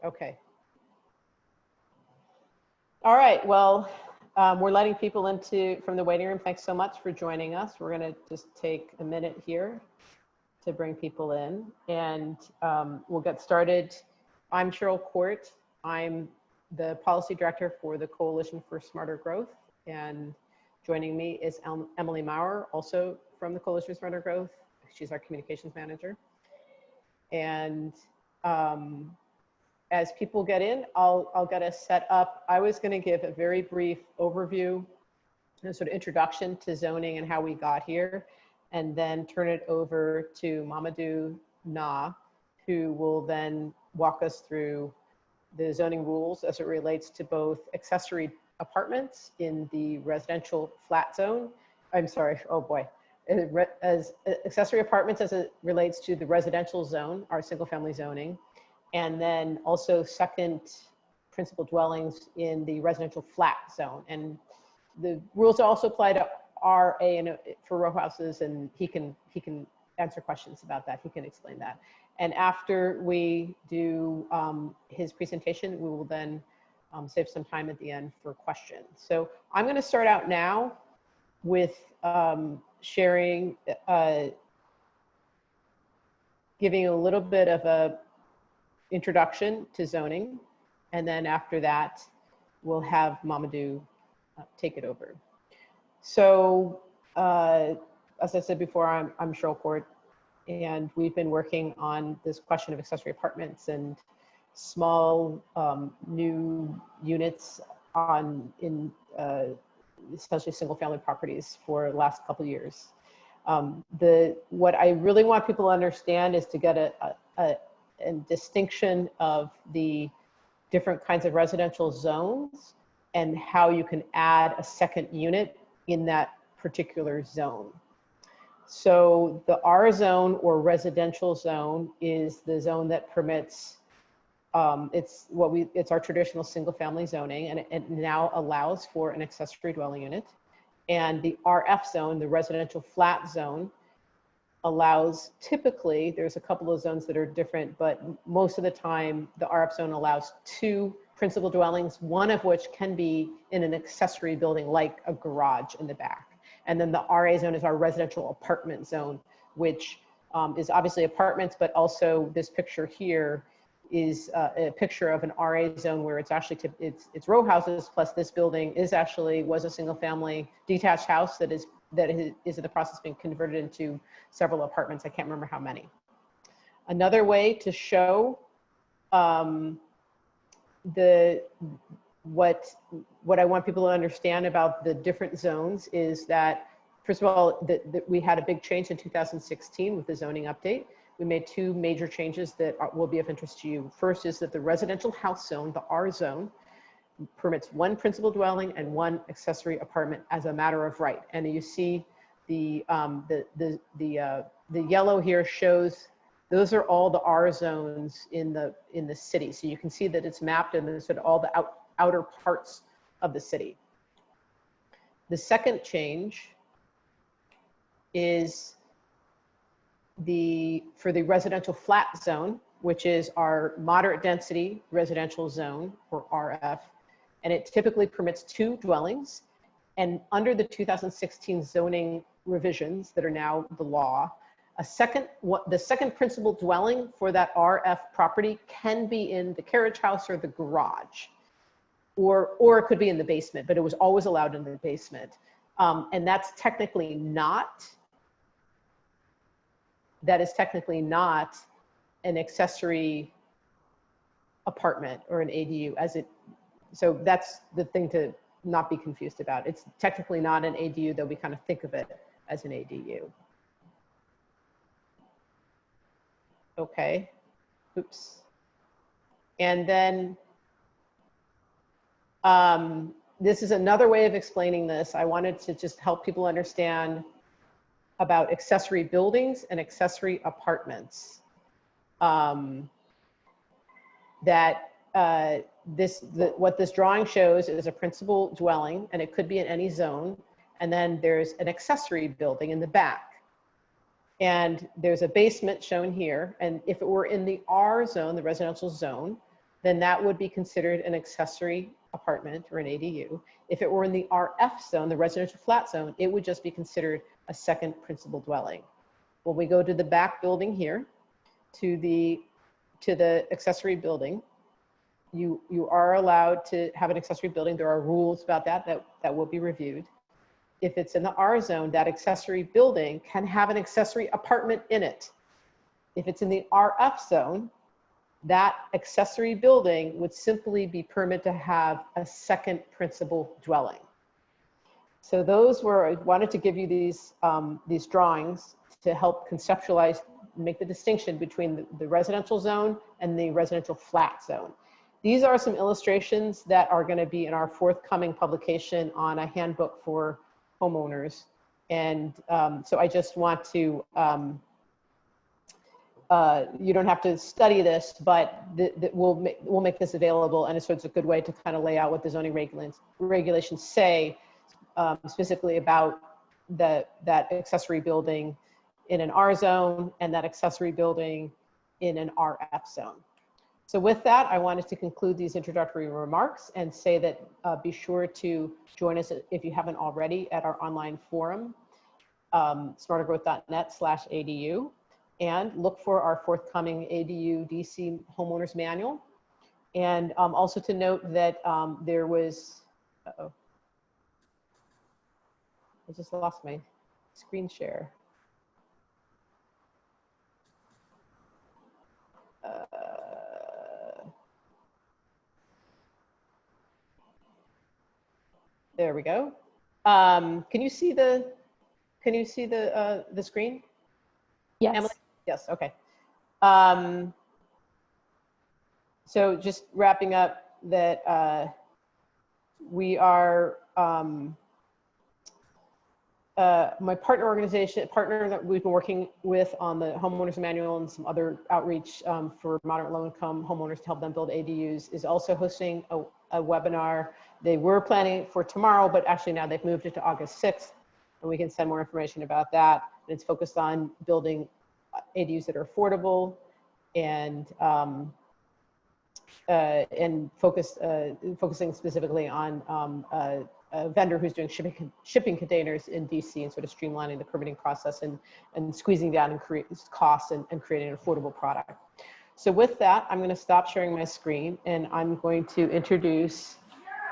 Okay. All right, well, we're letting people into from the waiting room. Thanks so much for joining us. We're gonna just take a minute here to bring people in, and we'll get started. I'm Cheryl Court. I'm the policy director for the Coalition for Smarter Growth, and joining me is Emily Maurer, also from the Coalition for Smarter Growth. She's our communications manager. And as people get in, I'll get us set up. I was going to give a very brief overview, a sort of introduction to zoning and how we got here, and then turn it over to Mamadou Na, who will then walk us through the zoning rules as it relates to both accessory apartments in the residential flat zone. I'm sorry, oh boy. As accessory apartments as it relates to the residential zone, our single family zoning, and then also second principal dwellings in the residential flat zone. And the rules also apply to RA and for row houses, and he can answer questions about that. He can explain that. And after we do his presentation, we will then save some time at the end for questions. So I'm going to start out now with sharing, giving a little bit of a introduction to zoning, and then after that we'll have Mamadou take it over. So as I said before, I'm Cheryl Court, and we've been working on this question of accessory apartments and small new units in especially single family properties for the last couple of years. What I really want people to understand is to get a distinction of the different kinds of residential zones and how you can add a second unit in that particular zone. So the R zone or residential zone is the zone that permits, it's our traditional single family zoning, and it now allows for an accessory dwelling unit. And the RF zone, the residential flat zone, allows, typically, there's a couple of zones that are different, but most of the time the RF zone allows 2 principal dwellings, one of which can be in an accessory building like a garage in the back. And then the RA zone is our residential apartment zone, which is obviously apartments, but also this picture here is a picture of an RA zone where it's actually, it's row houses, plus this building was a single family detached house that is in the process of being converted into several apartments. I can't remember how many. Another way to show what I want people to understand about the different zones is that, first of all, we had a big change in 2016 with the zoning update. We made 2 major changes that will be of interest to you. First is that the residential house zone, the R zone, permits 1 principal dwelling and 1 accessory apartment as a matter of right. And you see the yellow here shows those are all the R zones in the city. So you can see that it's mapped in sort of all the outer parts of the city. The second change is for the residential flat zone, which is our moderate density residential zone, or RF, and it typically permits 2 dwellings. And under the 2016 zoning revisions that are now the law, the second principal dwelling for that RF property can be in the carriage house or the garage, or it could be in the basement, but it was always allowed in the basement. And that is technically not an accessory apartment or an ADU so that's the thing to not be confused about. It's technically not an ADU, though we kind of think of it as an ADU. Okay, oops. And then this is another way of explaining this. I wanted to just help people understand about accessory buildings and accessory apartments. What this drawing shows is a principal dwelling, and it could be in any zone. And then there's an accessory building in the back. And there's a basement shown here. And if it were in the R zone, the residential zone, then that would be considered an accessory apartment or an ADU. If it were in the RF zone, the residential flat zone, it would just be considered a second principal dwelling. When we go to the back building here, to the accessory building, you are allowed to have an accessory building. There are rules about that will be reviewed. If it's in the R zone, that accessory building can have an accessory apartment in it. If it's in the RF zone, that accessory building would simply be permitted to have a second principal dwelling. So those were, I wanted to give you these drawings to help conceptualize, make the distinction between the residential zone and the residential flat zone. These are some illustrations that are going to be in our forthcoming publication on a handbook for homeowners. And so I just want to, you don't have to study this, but we'll make this available. And so it's a good way to kind of lay out what the zoning regulations say, specifically about that accessory building in an R zone and that accessory building in an RF zone. So with that, I wanted to conclude these introductory remarks and say that be sure to join us if you haven't already at our online forum, smartergrowth.net/ADU, and look for our forthcoming ADU DC homeowners manual. And also to note that there was, I just lost my screen share. There we go. Can you see the screen? Yes. Emily? Yes, okay. So just wrapping up that we are, my partner that we've been working with on the homeowners manual and some other outreach for moderate low income homeowners to help them build ADUs is also hosting a webinar. They were planning for tomorrow, but actually now they've moved it to August 6th, and we can send more information about that. And it's focused on building ADUs that are affordable and focusing specifically on a vendor who's doing shipping containers in DC and sort of streamlining the permitting process and squeezing down and create costs and creating an affordable product. So with that, I'm going to stop sharing my screen and I'm going to introduce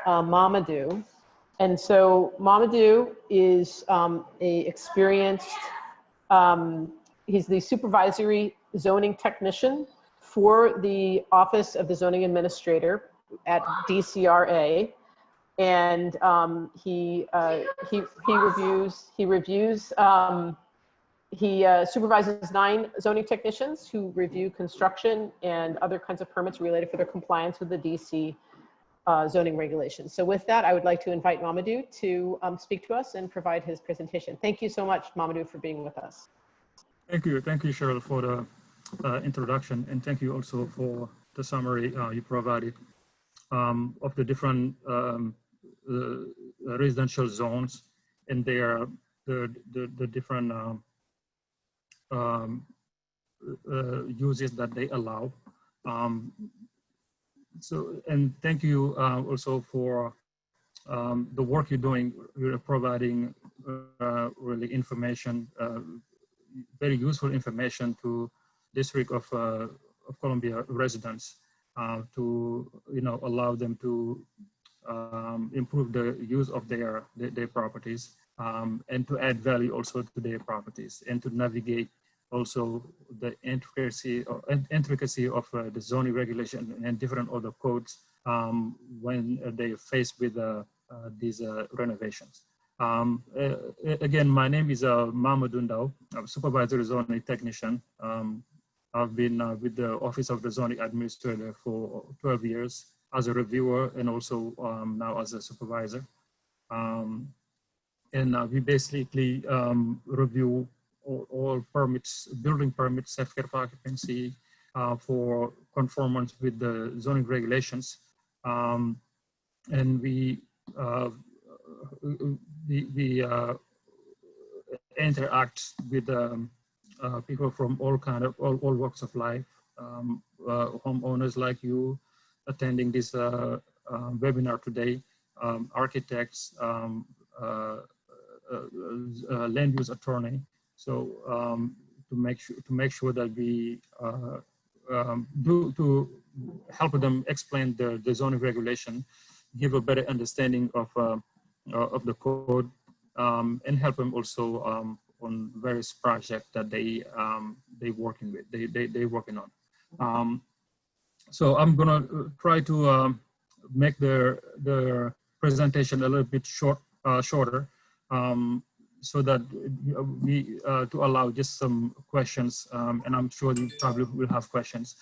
Mamadou. And so Mamadou is a experienced, he's the supervisory zoning technician for the Office of the Zoning Administrator at DCRA. And he supervises 9 zoning technicians who review construction and other kinds of permits related for their compliance with the DC zoning regulations. So with that, I would like to invite Mamadou to speak to us and provide his presentation. Thank you so much, Mamadou, for being with us. Thank you, Cheryl, for the introduction, and thank you also for the summary you provided of the different residential zones and the different uses that they allow. And thank you also for the work you're doing. You're providing really information, very useful information to District of Columbia residents to allow them to improve the use of their properties and to add value also to their properties and to navigate also the intricacy of the zoning regulation and different other codes when they're faced with these renovations. Again, my name is Mamadou Ndao. I'm a supervisor zoning technician. I've been with the Office of the Zoning Administrator for 12 years as a reviewer and also now as a supervisor. And we basically review all permits, building permits, certificate of occupancy for conformance with the zoning regulations. And we interact with people from all walks of life, homeowners like you, attending this webinar today, architects, land use attorney. So to make sure that we to help them explain the zoning regulation, give a better understanding of the code, and help them also on various projects that they working with, they working on. So I'm gonna try to make the presentation a little bit shorter, so that we to allow just some questions, and I'm sure you probably will have questions,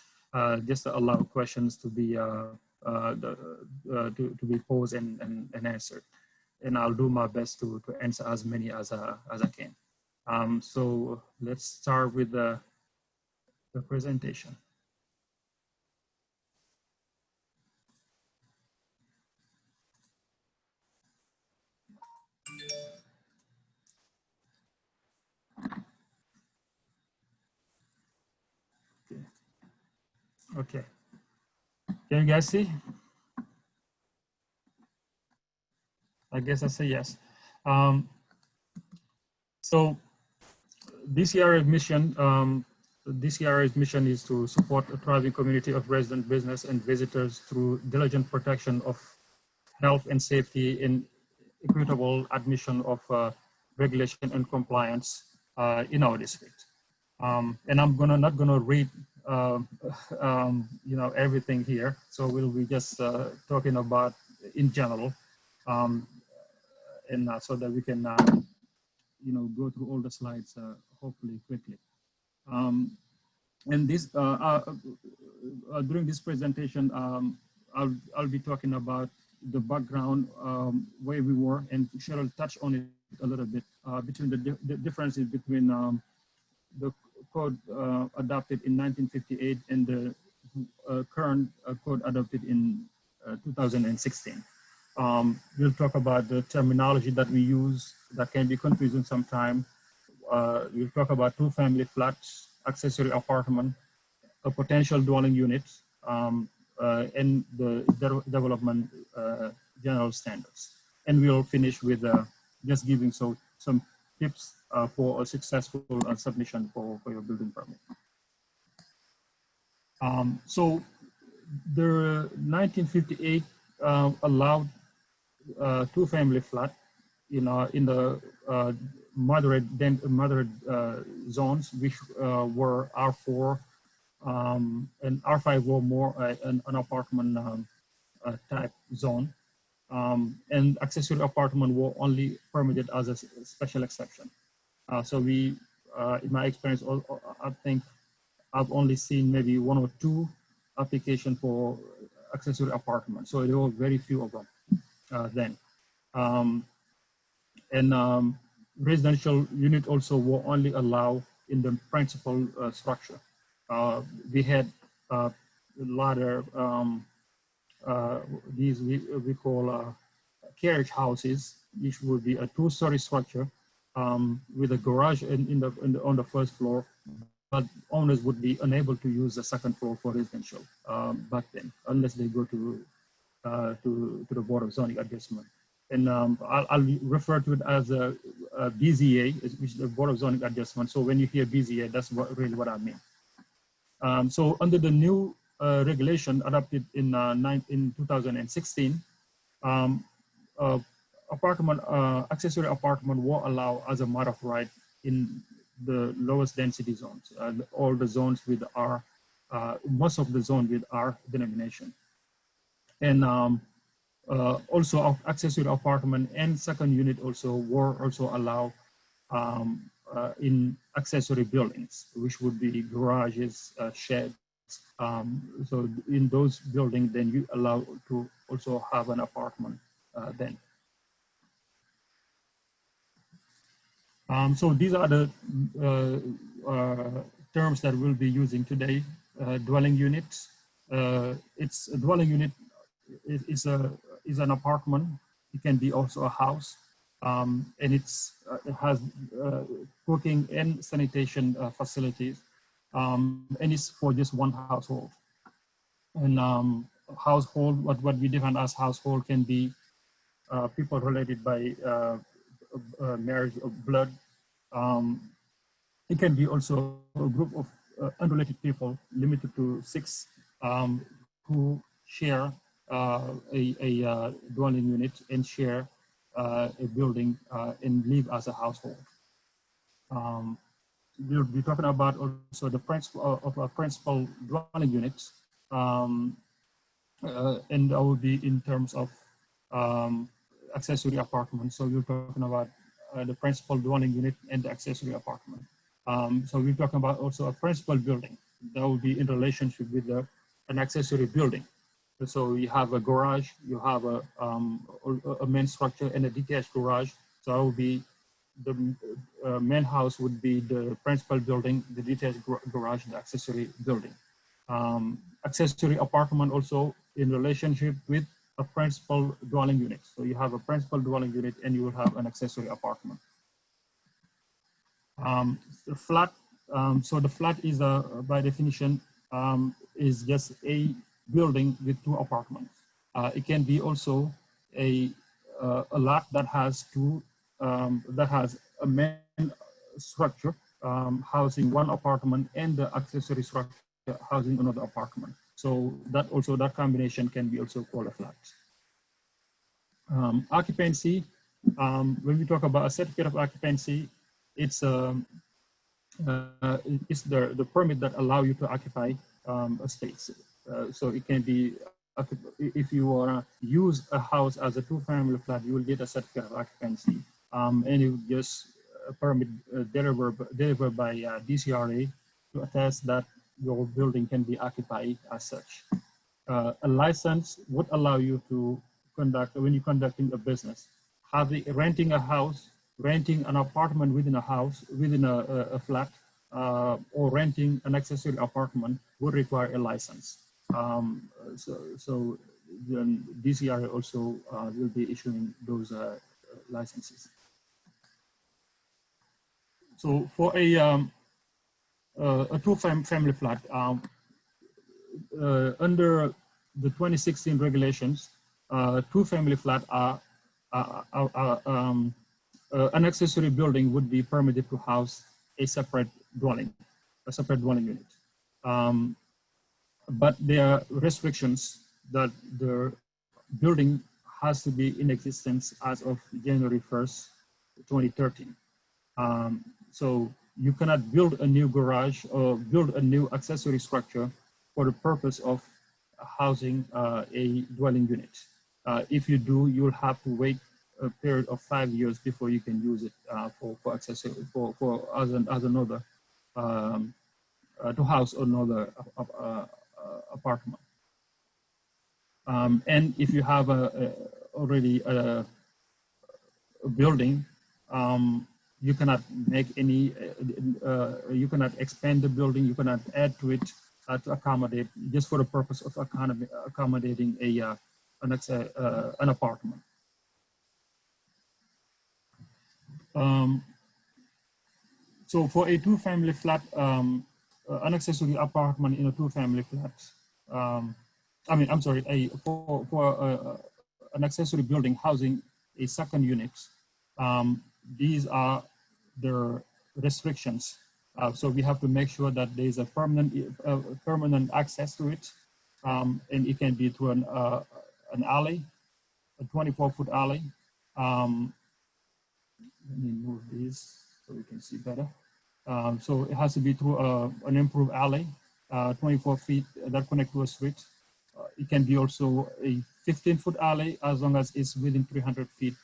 just to allow questions to be to be posed and answered, and I'll do my best to answer as many as I can. So let's start with the presentation. Okay, can you guys see? I guess I say yes. So DCRF mission, DCRF mission is to support a thriving community of resident, business, and visitors through diligent protection of health and safety and equitable admission of regulation and compliance in our district. And I'm not gonna read you know, everything here. So we'll be just talking about in general, and so that we can you know, go through all the slides hopefully quickly. And this during this presentation, I'll be talking about the background, where we were, and Cheryl touched on it a little bit, between the differences between the code adopted in 1958 and the current code adopted in 2016. We'll talk about the terminology that we use that can be confusing sometimes. We'll talk about two-family flats, accessory apartment, a potential dwelling unit, and the development general standards. And we'll finish with just giving some tips for a successful submission for your building permit. So the 1958 allowed two-family flat in the moderate zones, which were R4 and R5 were more an apartment type zone, and accessory apartment were only permitted as a special exception. So we, in my experience, I think I've only seen maybe 1 or 2 applications for accessory apartments. So there were very few of them then. And residential unit also were only allowed in the principal structure. We had ladder, these we call carriage houses, which would be a 2-story structure with a garage on the first floor, but owners would be unable to use the second floor for residential back then, unless they go to the Board of Zoning Adjustment. And I'll refer to it as a BZA, which is the Board of Zoning Adjustment. So when you hear BZA, that's really what I mean. So under the new regulation adopted in 2016, accessory apartment were allowed as a matter of right in the lowest density zones, all the zones with R, most of the zone with R denomination. And also accessory apartment and second unit also were allowed in accessory buildings, which would be garages, sheds. So in those buildings, then you allow to also have an apartment then. So these are the terms that we'll be using today. Dwelling units. It's a dwelling unit is an apartment. It can be also a house, and it has cooking and sanitation facilities, and it's for just one household. And household, what we define as household can be people related by marriage or blood. It can be also a group of unrelated people limited to 6 who share a dwelling unit and share a building and live as a household. We'll be talking about also the principle of a principal dwelling unit, and that will be in terms of accessory apartment. So we're talking about the principal dwelling unit and the accessory apartment. So we're talking about also a principal building that will be in relationship with an accessory building. So you have a garage, you have a main structure and a detached garage. So that will be the main house would be the principal building, the detached garage, the accessory building. Accessory apartment also in relationship with a principal dwelling unit. So you have a principal dwelling unit and you will have an accessory apartment. The flat, so the flat is by definition is just a building with 2 apartments. It can be also a lot that has that has a main structure housing 1 apartment and the accessory structure housing another apartment. So that combination can be also called a flat. Occupancy, when we talk about a certificate of occupancy, it's the permit that allow you to occupy a space. So it can be, if you want to use a house as a 2-family flat, you will get a certificate of occupancy. And it will just a permit delivered by DCRA to attest that your building can be occupied as such. A license would allow you to conduct, when you're conducting a business, renting a house, renting an apartment within a house, within a flat, or renting an accessory apartment would require a license. So then DCRA also will be issuing those licenses. So for a 2-family flat, under the 2016 regulations, 2-family flat an accessory building would be permitted to house a separate dwelling unit. But there are restrictions that the building has to be in existence as of January 1st, 2013. So you cannot build a new garage or build a new accessory structure for the purpose of housing a dwelling unit. If you do, you'll have to wait a period of 5 years before you can use it for accessory, as another, to house another apartment. And if you have already a building, you cannot make any, you cannot expand the building, you cannot add to it to accommodate, just for the purpose of accommodating an apartment. So for a 2-family flat, an accessory apartment in a 2-family flat, for an accessory building housing a second unit, these are the restrictions. So we have to make sure that there is a permanent access to it, and it can be through an alley, a 24-foot alley. Let me move these so we can see better. So it has to be through an improved alley, 24 feet that connect to a street. It can be also a 15-foot alley as long as it's within 300 feet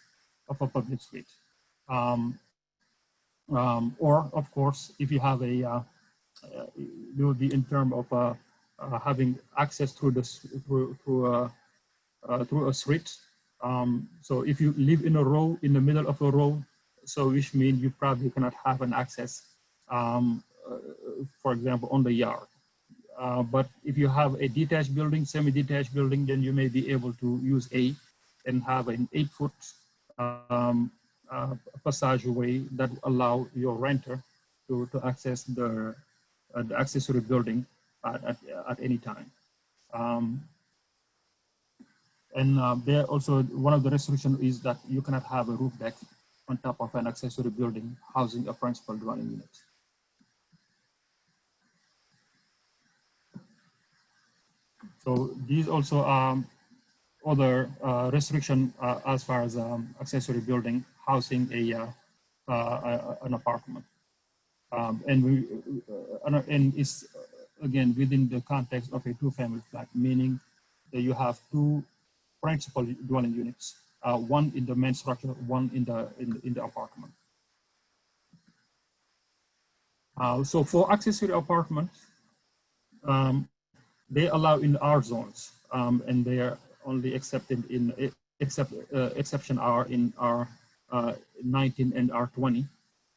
of a public street. Or of course, if you have it will be in terms of having access through a street. So if you live in a row, in the middle of a row, so which means you probably cannot have an access, for example, on the yard. But if you have a detached building, semi-detached building, then you may be able to use and have an 8-foot passageway that allow your renter to access the accessory building at any time. And there also, one of the restrictions is that you cannot have a roof deck on top of an accessory building housing a principal dwelling unit. So these also are other restriction as far as accessory building housing an apartment. And it's again within the context of a two-family flat, meaning that you have two principal dwelling units, one in the main structure, one in the apartment. So for accessory apartments, they allow in R zones, and they are only accepted in exception are in R19 and R20,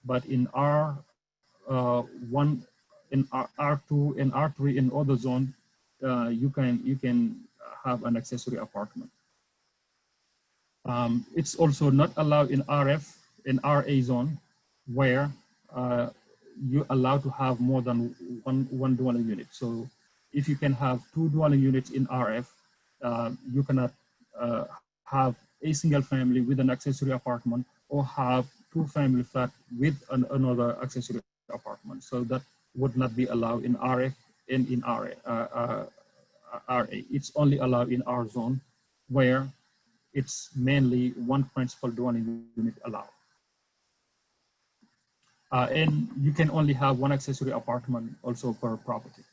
but in R1, in R2 and R3 in other zone, you can have an accessory apartment. It's also not allowed in RF and RA zone, where you're allowed to have more than one dwelling unit. So if you can have two dwelling units in RF, you cannot have a single family with an accessory apartment or have two family flat with another accessory apartment. So that would not be allowed in RF and in RA. It's only allowed in R zone, where it's mainly one principal dwelling unit allowed. And you can only have one accessory apartment also per property.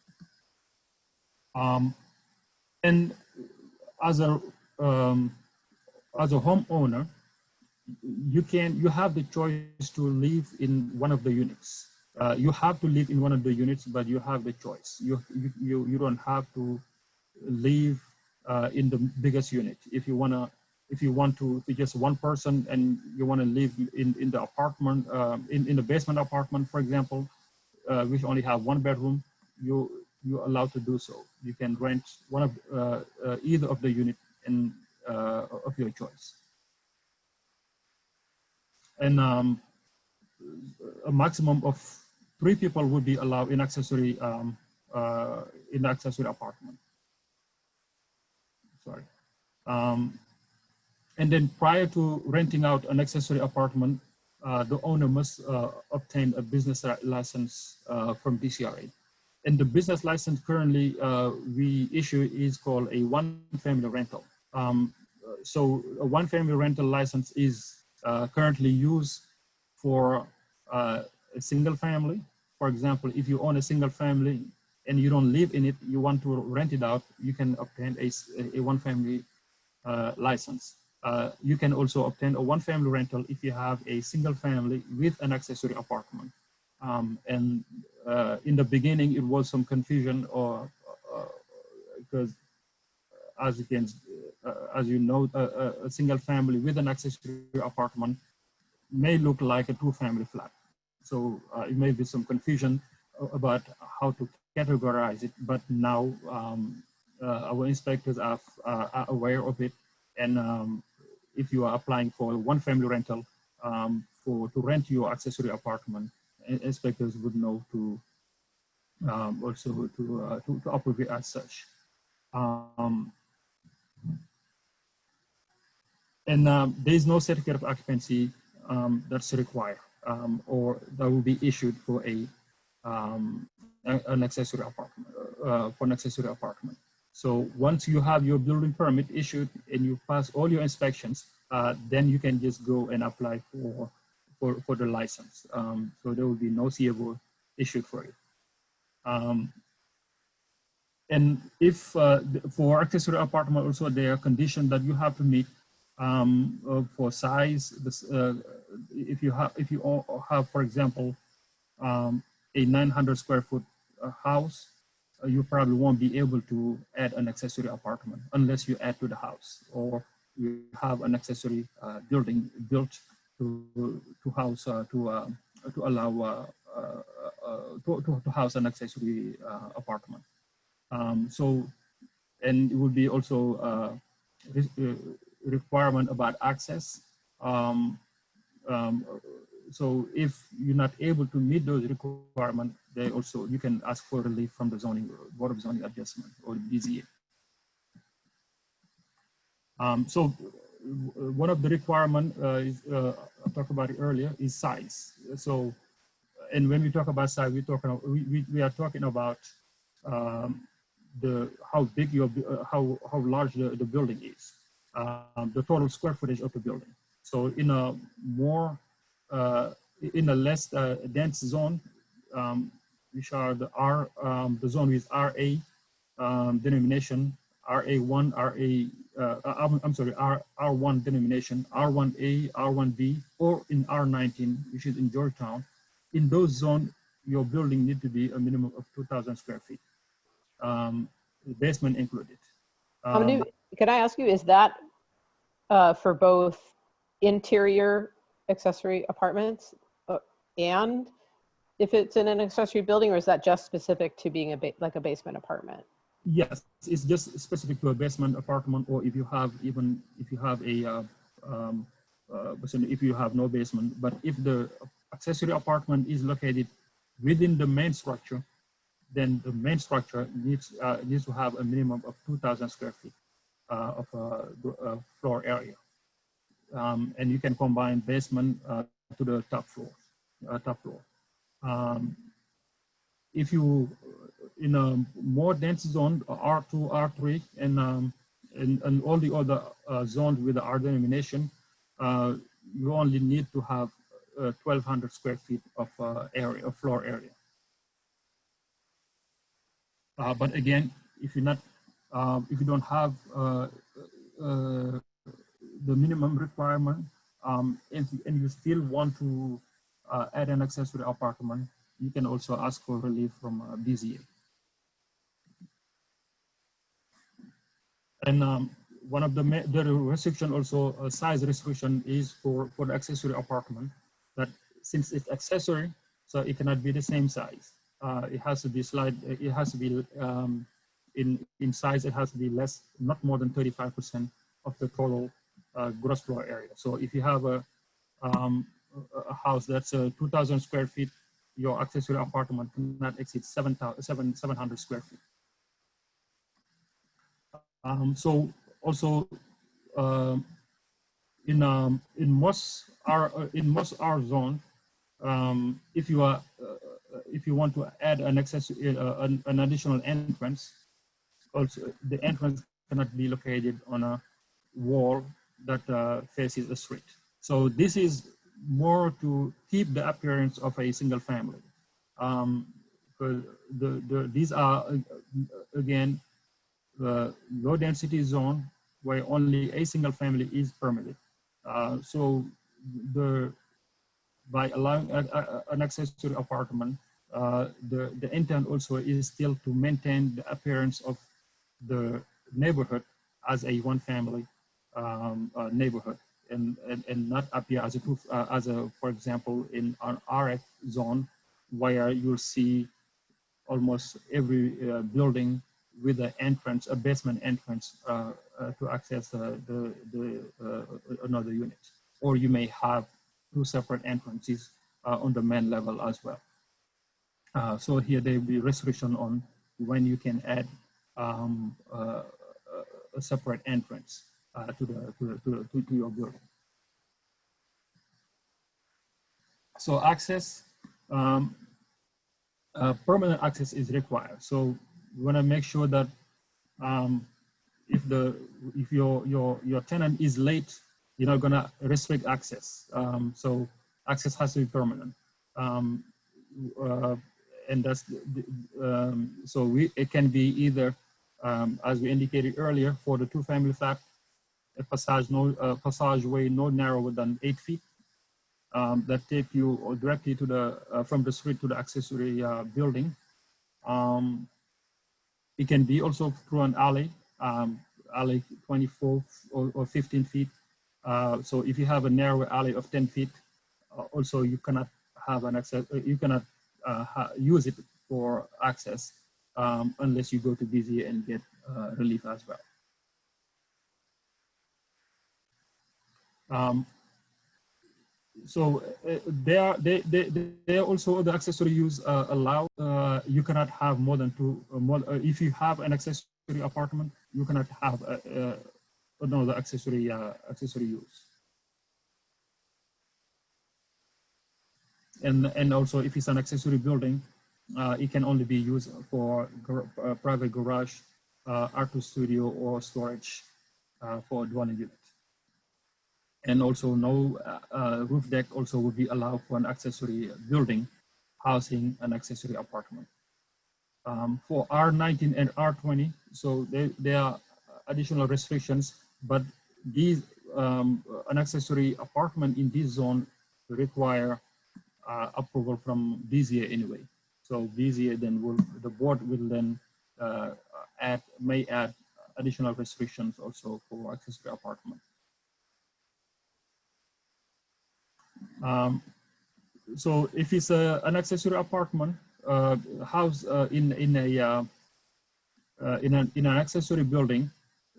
And as a homeowner, you have the choice to live in one of the units. You have to live in one of the units, but you have the choice. You don't have to live in the biggest unit. If you want to be just one person and you want to live in the apartment, in the basement apartment, for example, which only have one bedroom, you're allowed to do so. You can rent one of either of the unit of your choice. And a maximum of 3 people would be allowed in accessory apartment. Sorry. And then prior to renting out an accessory apartment, the owner must obtain a business license from DCRA. And the business license currently we issue is called a one-family rental. So a one-family rental license is currently used for a single family. For example, if you own a single family and you don't live in it, you want to rent it out, you can obtain a one-family license. You can also obtain a one-family rental if you have a single family with an accessory apartment. And in the beginning, it was some confusion, or because as you know, a single family with an accessory apartment may look like a two-family flat. So it may be some confusion about how to categorize it, but now our inspectors are aware of it. And if you are applying for a one-family rental to rent your accessory apartment, inspectors would know to also to approve it as such. And there is no certificate of occupancy that's required or that will be issued for an accessory apartment. So once you have your building permit issued and you pass all your inspections, then you can just go and apply for the license. So there will be no CFO issued for it. And if for accessory apartment also, there are conditions that you have to meet for size. If you have, for example, a 900 square foot house, you probably won't be able to add an accessory apartment unless you add to the house, or you have an accessory building built to house to allow to house an accessory apartment. So, and it would be also requirement about access. So if you're not able to meet those requirements, they also, you can ask for relief from the zoning Board of Zoning Adjustment, or BZA. So one of the requirement is, I talked about it earlier, is size. So, and when we talk about size, we are talking about how big how large the building is, the total square footage of the building. So in a more in a less dense zone, which are the the zone with RA denomination, RA1, I'm sorry, R1 denomination, R1A, R1B, or in R19, which is in Georgetown. In those zones, your building need to be a minimum of 2,000 square feet, basement included. How many, can I ask you, is that for both interior accessory apartments and if it's in an accessory building, or is that just specific to being like a basement apartment? Yes, it's just specific to a basement apartment, or if you have if you have if you have no basement. But if the accessory apartment is located within the main structure, then the main structure needs to have a minimum of 2,000 square feet of floor area, and you can combine basement to the top floor. If you in a more dense zone, R2, R3, and all the other zones with the R denomination, you only need to have 1,200 square feet of area, of floor area. But again, if you don't have the minimum requirement, and you still want to add an accessory apartment, you can also ask for relief from BZA. And one of the restriction also, size restriction, is for the accessory apartment, that since it's accessory, so it cannot be the same size. It has to be it has to be in size, it has to be less, not more than 35% of the total gross floor area. So if you have a house that's 2,000 square feet, your accessory apartment cannot exceed 700 square feet. So also in most R zone, if you want to add an an additional entrance, also the entrance cannot be located on a wall that faces a street. So this is more to keep the appearance of a single family. These are again the low density zone where only a single family is permitted. So by allowing an accessory apartment, the intent also is still to maintain the appearance of the neighborhood as a one family neighborhood, and not appear as for example, in an RF zone where you'll see almost every building with an entrance, a basement entrance to access another unit. Or you may have two separate entrances on the main level as well. So here there will be restriction on when you can add a separate entrance to your building. So access, permanent access is required. So you want to make sure that if your tenant is late, you're not going to restrict access. So access has to be permanent, and that's so it can be either as we indicated earlier for the two-family flat, a passageway no narrower than 8 feet that take you directly to the from the street to the accessory building. It can be also through an alley, alley 24 or 15 feet. So if you have a narrow alley of 10 feet, also you cannot have an access, you cannot use it for access unless you go to BZA and get relief as well. So they also, the accessory use allow, you cannot have more than two, if you have an accessory apartment, you cannot have no, the accessory use. And also, if it's an accessory building, it can only be used for private garage, art studio, or storage for a dwelling unit. And also, no roof deck also would be allowed for an accessory building housing an accessory apartment. For R19 and R20, so there are additional restrictions, but these an accessory apartment in this zone require approval from DCA anyway. So DCA then the board will then may add additional restrictions also for accessory apartment. So if it's an accessory apartment house in an accessory building,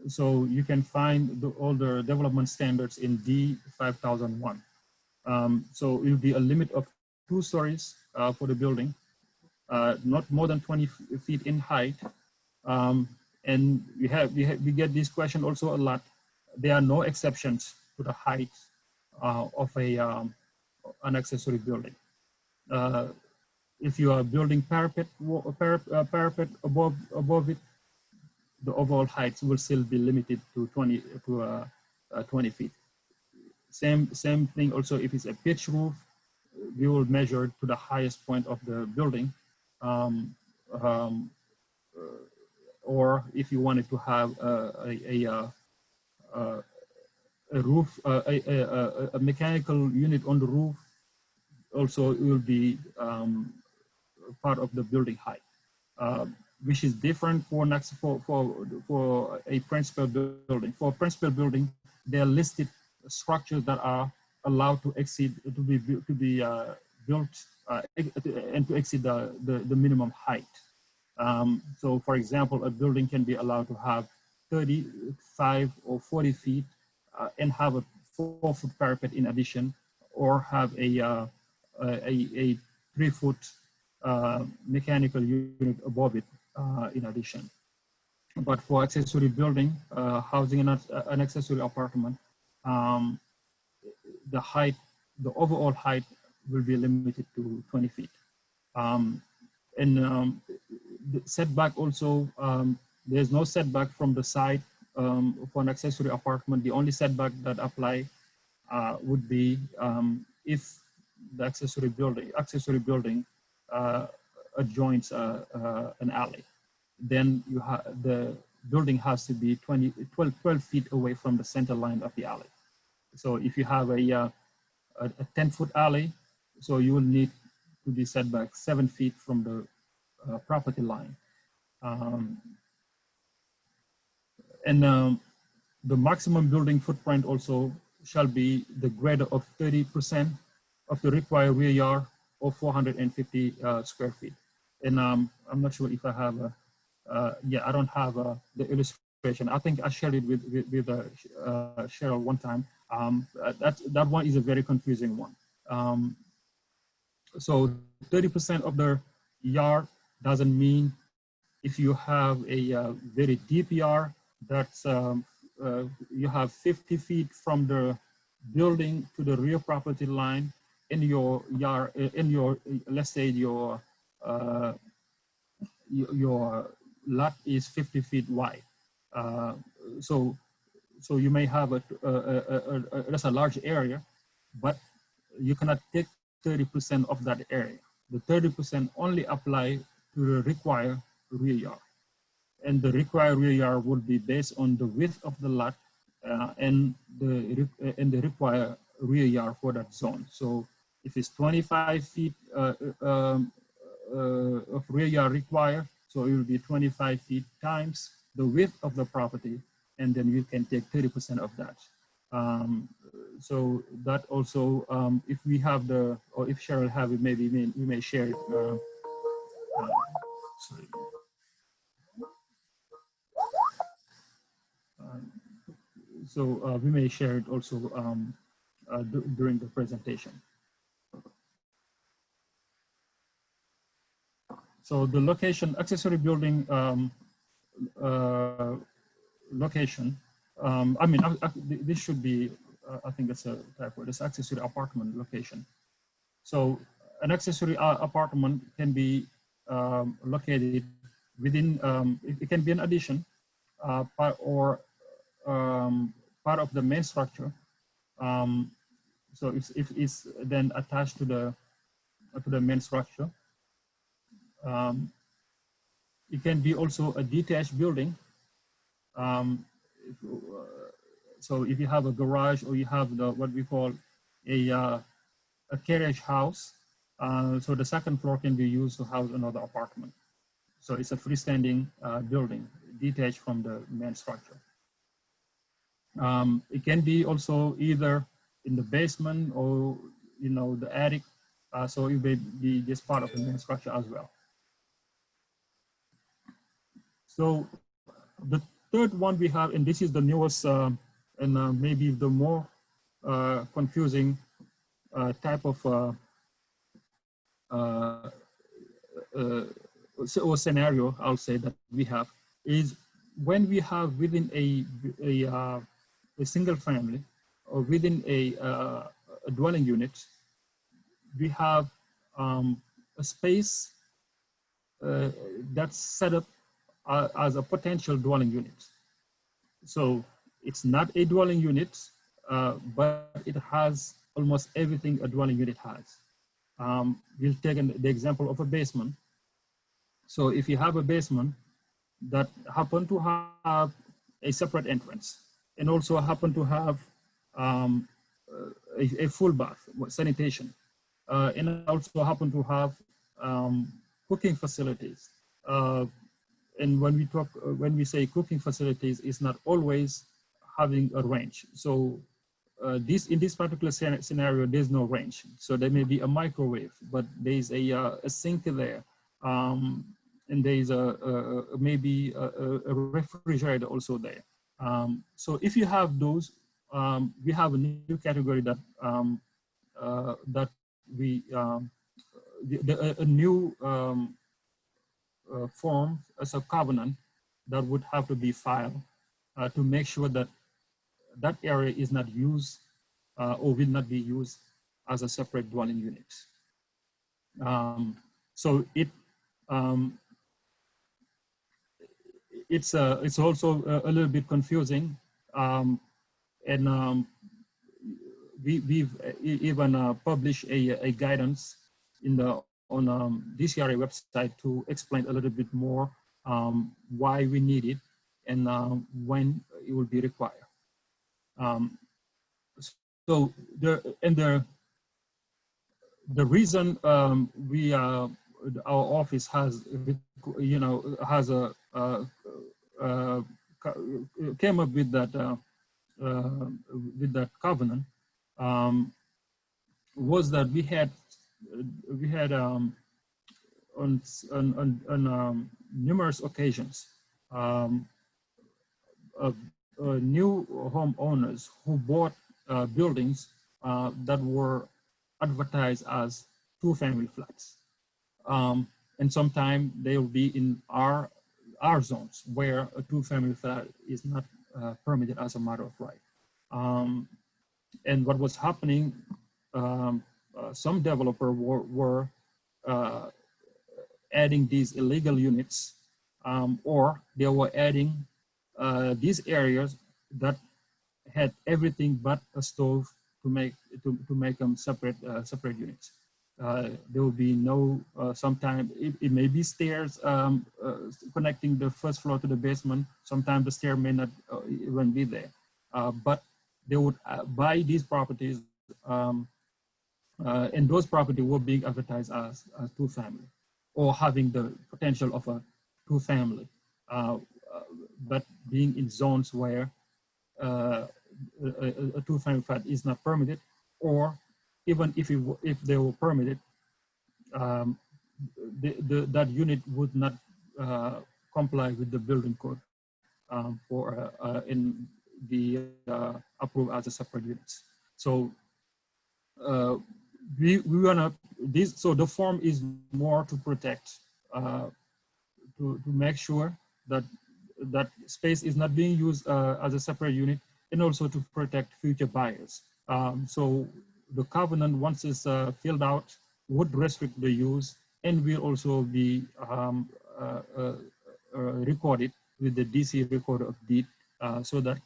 so you can find all the development standards in D5001. So it will be a limit of 2 stories for the building, not more than 20 feet in height. And we get this question also a lot. There are no exceptions to the height of an accessory building. If you are building parapet above it, the overall height will still be limited to 20 feet. Same thing also if it's a pitch roof, we will measure to the highest point of the building. Or if you wanted to have a roof, a mechanical unit on the roof, also it will be part of the building height, which is different for a principal building. For a principal building, they are listed structures that are allowed to exceed to be built and to exceed the minimum height. So, for example, a building can be allowed to have 35 or 40 feet and have a 4-foot parapet in addition, or have a 3-foot mechanical unit above it in addition. But for accessory building, housing an accessory apartment, the overall height will be limited to 20 feet. The setback also, there's no setback from the side for an accessory apartment. The only setback that apply would be if the accessory building adjoins an alley. Then the building has to be 12 feet away from the center line of the alley. So if you have a 10-foot alley, so you will need to be set back 7 feet from the property line. The maximum building footprint also shall be the greater of 30% of the required rear yard or 450 square feet. And I'm not sure if I have I don't have the illustration. I think I shared it with Cheryl one time. That one is a very confusing one. So 30% of the yard doesn't mean if you have a very deep yard, that's you have 50 feet from the building to the rear property line in your yard, let's say your lot is 50 feet wide. So you may have that's a large area, but you cannot take 30% of that area. The 30% only apply to the required rear yard. And the required rear yard would be based on the width of the lot and the required rear yard for that zone. So if it's 25 feet of rear yard required, so it will be 25 feet times the width of the property, and then you can take 30% of that. So that also, if we have or if Cheryl have it, maybe we may share it. Sorry. So we may share it also during the presentation. So the location, accessory building location I mean, this should be, I think it's a typo, it's accessory apartment location. So an accessory apartment can be located within, it can be an addition part of the main structure. So if it's then attached to the main structure. It can be also a detached building. So if you have a garage or you have what we call a carriage house, so the second floor can be used to house another apartment. So it's a freestanding building, detached from the main structure. It can be also either in the basement or the attic. So it may be just part of the main structure as well. So the third one we have, and this is the newest and maybe the more confusing type of scenario, I'll say, that we have, is when we have within a single family or within a dwelling unit, we have a space that's set up as a potential dwelling unit. So it's not a dwelling unit, but it has almost everything a dwelling unit has. We'll take the example of a basement. So if you have a basement that happen to have a separate entrance and also happen to have a full bath, sanitation, and also happen to have cooking facilities. And when we say cooking facilities, it's not always having a range. So in this particular scenario, there's no range. So there may be a microwave, but there's a sink there. And there's maybe a refrigerator also there. So if you have those, we have a new category that that we a new form as a covenant that would have to be filed to make sure that that area is not used or will not be used as a separate dwelling unit. So it's also a little bit confusing, and we've even published a guidance on DCRF website to explain a little bit more why we need it and when it will be required. So the reason our office has came up with that covenant was that we had on numerous occasions new homeowners who bought buildings that were advertised as two-family flats, and sometimes they will be in our zones where a two-family flat is not permitted as a matter of right. And what was happening, some developers were adding these illegal units, or they were adding these areas that had everything but a stove to make them separate units. There will be no, sometimes it may be stairs connecting the first floor to the basement. Sometimes the stair may not even be there, but they would buy these properties, and those properties were being advertised as two-family or having the potential of a two-family, but being in zones where a two-family flat is not permitted, or even if they were permitted, that unit would not comply with the building code in the approved as a separate units. So we wanna this. So the form is more to protect, to make sure that that space is not being used as a separate unit, and also to protect future buyers. So the covenant, once it's filled out, would restrict the use and will also be recorded with the DC recorder of deed, so that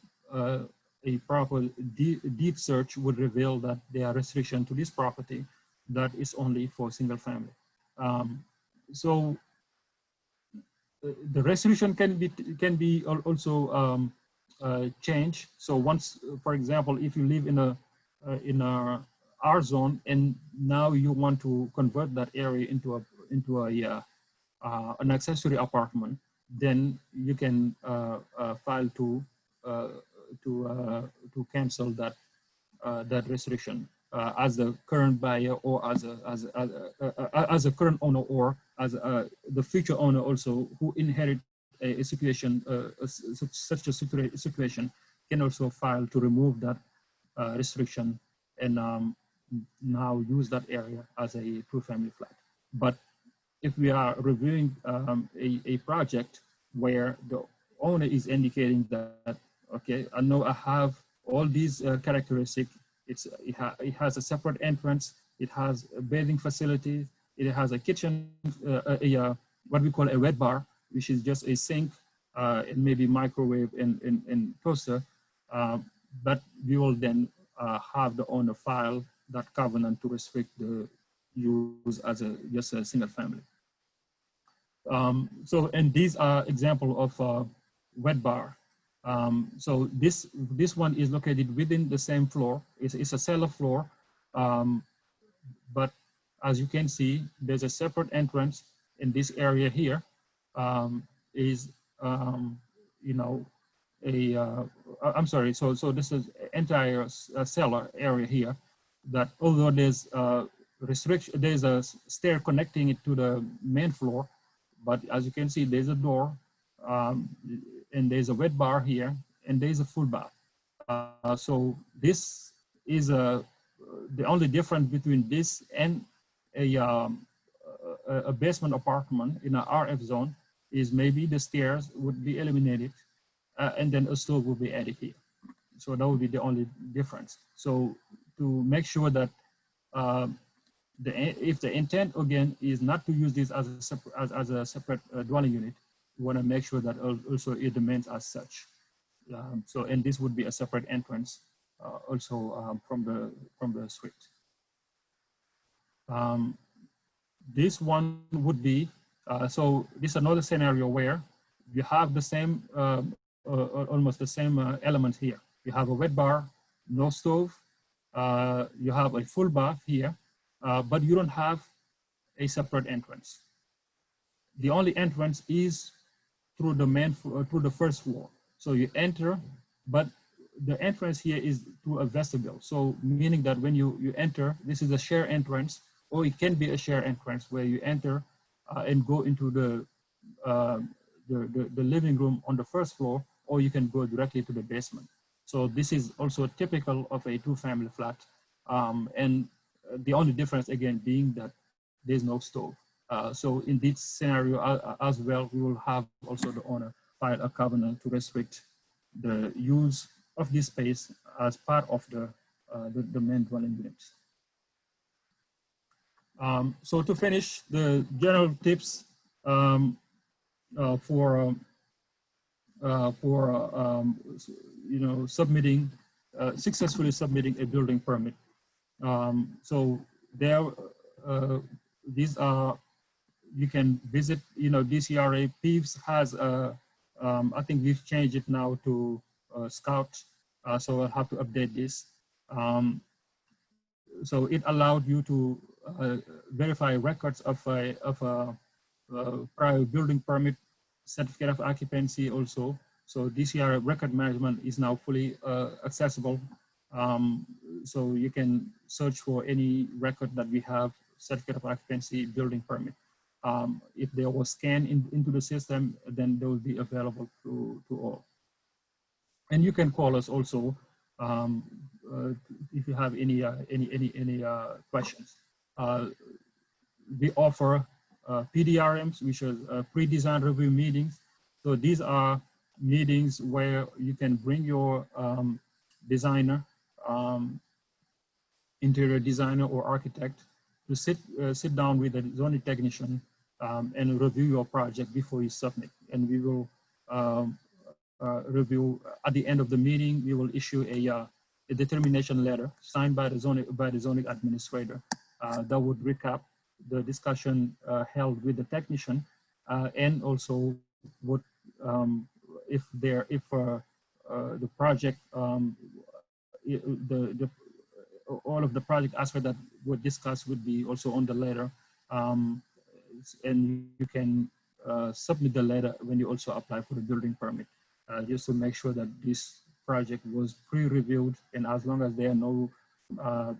a proper deed search would reveal that there are restrictions to this property that is only for single family. So the restriction can be also changed. So once, for example, if you live in a R zone and now you want to convert that area into an accessory apartment, then you can file to cancel that that restriction as the current buyer, or as a current owner, or as the future owner also, who inherit a situation, such a situation, can also file to remove that restriction and now use that area as a two-family flat. But if we are reviewing a project where the owner is indicating that, okay, I know I have all these characteristics, it has a separate entrance, it has a bathing facility, it has a kitchen, what we call a wet bar, which is just a sink, and maybe microwave and toaster, but we will then have the owner file that covenant to restrict the use as just a single family. So, and these are example of wet bar. So this one is located within the same floor. It's a cellar floor, but as you can see, there's a separate entrance in this area here. You know, I'm sorry. So this is entire cellar area here. That although there's restriction, there's a stair connecting it to the main floor, but as you can see, there's a door, and there's a wet bar here, and there's a full bath. So this is the only difference between this and a basement apartment in an RF zone is maybe the stairs would be eliminated, and then a stove will be added here. So that would be the only difference. So to make sure that if the intent again is not to use this as a separate dwelling unit, we want to make sure that also it remains as such. So, and this would be a separate entrance also from the suite. This one would be so this is another scenario where you have the same almost the same elements here. You have a wet bar, no stove. You have a full bath here, but you don't have a separate entrance. The only entrance is through the main through the first floor. So you enter, but the entrance here is through a vestibule. So meaning that when you enter, this is a shared entrance, or it can be a shared entrance where you enter and go into the living room on the first floor, or you can go directly to the basement. So this is also typical of a two-family flat. And the only difference again being that there's no stove. So in this scenario as well, we will have also the owner file a covenant to restrict the use of this space as part of the main dwelling units. So to finish, the general tips for you know, successfully submitting a building permit. So there, these are, you can visit, you know, DCRA PIVS has, I think we've changed it now to Scout, so I'll have to update this. So it allowed you to verify records of a prior building permit, certificate of occupancy also. So DCRF record management is now fully accessible. So you can search for any record that we have, certificate of occupancy, building permit. If there was scanned into the system, then they will be available to all. And you can call us also if you have any questions. We offer PDRMs, which are pre-design review meetings. So these are meetings where you can bring your designer, interior designer or architect to sit down with a zoning technician and review your project before you submit. And we will review at the end of the meeting. We will issue a determination letter signed by the zoning administrator that would recap the discussion held with the technician, and also would if the project all of the project aspects that were discussed would be also on the letter, and you can submit the letter when you also apply for the building permit, just to make sure that this project was pre-reviewed, and as long as there are no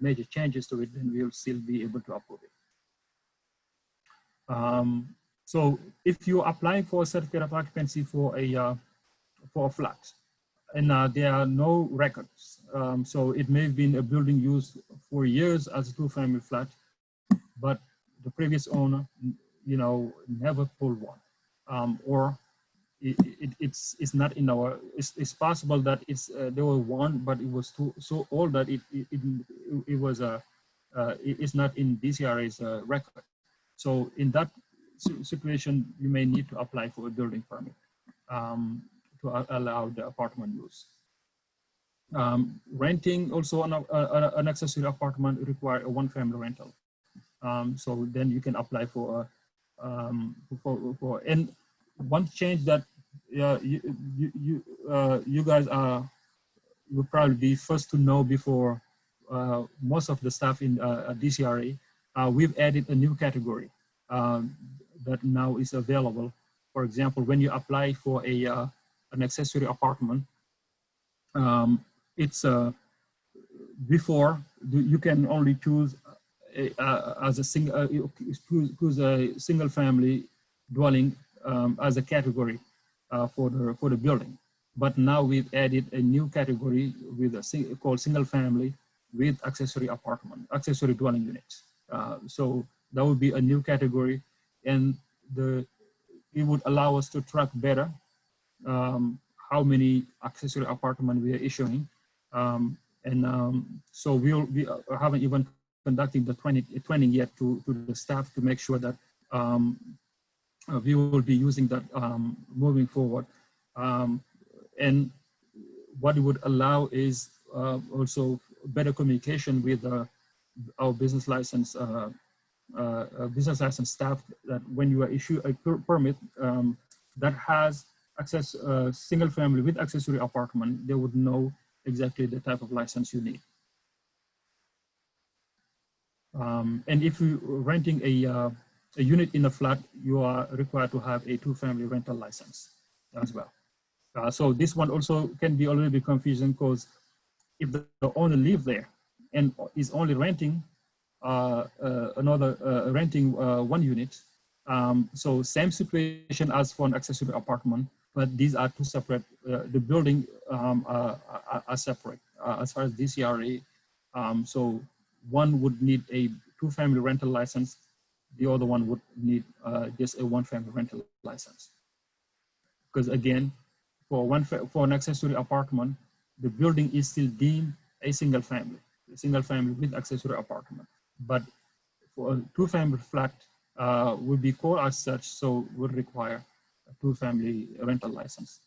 major changes to it, then we'll still be able to approve it. So if you apply for a certificate of occupancy for a flat, and there are no records, so it may have been a building used for years as a two-family flat, but the previous owner, never pulled one, or it's not in our. It's possible that there was one, but it was so old that it was it's not in DCRF's record. So in that situation, you may need to apply for a building permit to allow the apartment use. Renting also an accessory apartment require a one-family rental. So then you can apply for and one change that you guys will probably be first to know before most of the staff in DCRA. We've added a new category that now is available. For example, when you apply for an accessory apartment, it's before you can only choose as a single family dwelling as a category for the building. But now we've added a new category with called single family with accessory dwelling units. So that would be a new category, and it would allow us to track better how many accessory apartments we are issuing. So we haven't even conducting the training yet to the staff to make sure that we will be using that moving forward. And what it would allow is also better communication with our business license staff, that when you issue a permit that has access single family with accessory apartment, they would know exactly the type of license you need. And if you're renting a unit in a flat, you are required to have a two-family rental license as well. So this one also can be a little bit confusing, because if the owner lives there and is only renting one unit, so same situation as for an accessory apartment, but these are two separate. The building are separate as far as DCRA. So one would need a two-family rental license. The other one would need just a one-family rental license. Because again, for an accessory apartment, the building is still deemed a single family with accessory apartment. But for a two-family flat, would be called as such, so would require a two-family rental license.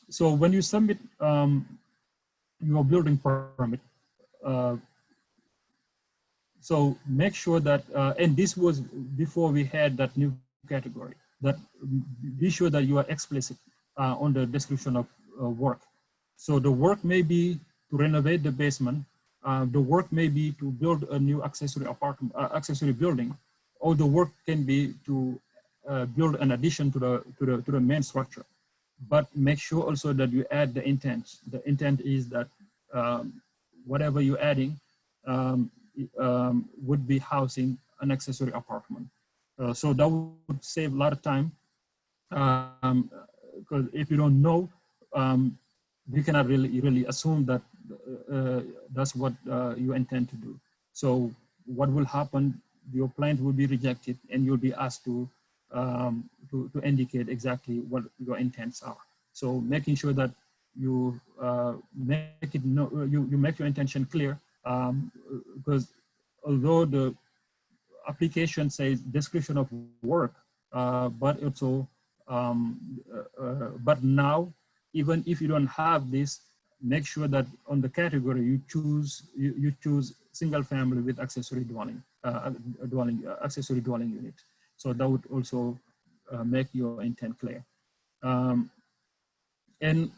So when you submit your building permit, so make sure that, and this was before we had that new category, that be sure that you are explicit on the description of work. So the work may be to renovate the basement, the work may be to build a new accessory apartment, accessory building, or the work can be to build an addition to the main structure. But make sure also that you add the intent. The intent is that whatever you're adding would be housing an accessory apartment. So that would save a lot of time, because if you don't know, you cannot really assume that that's what you intend to do. So what will happen, your plan will be rejected and you'll be asked to to indicate exactly what your intents are. So making sure that you you make your intention clear, because although the application says description of work, but also but now, even if you don't have this, make sure that on the category you choose single family with accessory dwelling, accessory dwelling unit. So that would also make your intent clear. And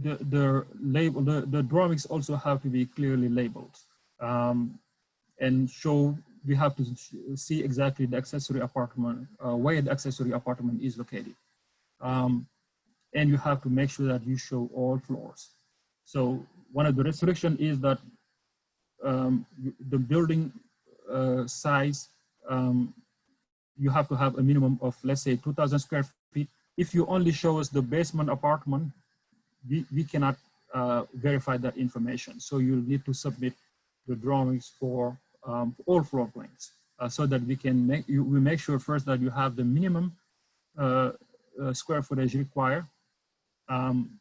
the drawings also have to be clearly labeled, and show, we have to see exactly the accessory apartment, where the accessory apartment is located. And you have to make sure that you show all floors. So one of the restrictions is that the building size, you have to have a minimum of, let's say, 2,000 square feet. If you only show us the basement apartment, we cannot verify that information. So you'll need to submit the drawings for all floor plans, so that we can make sure first that you have the minimum square footage required. And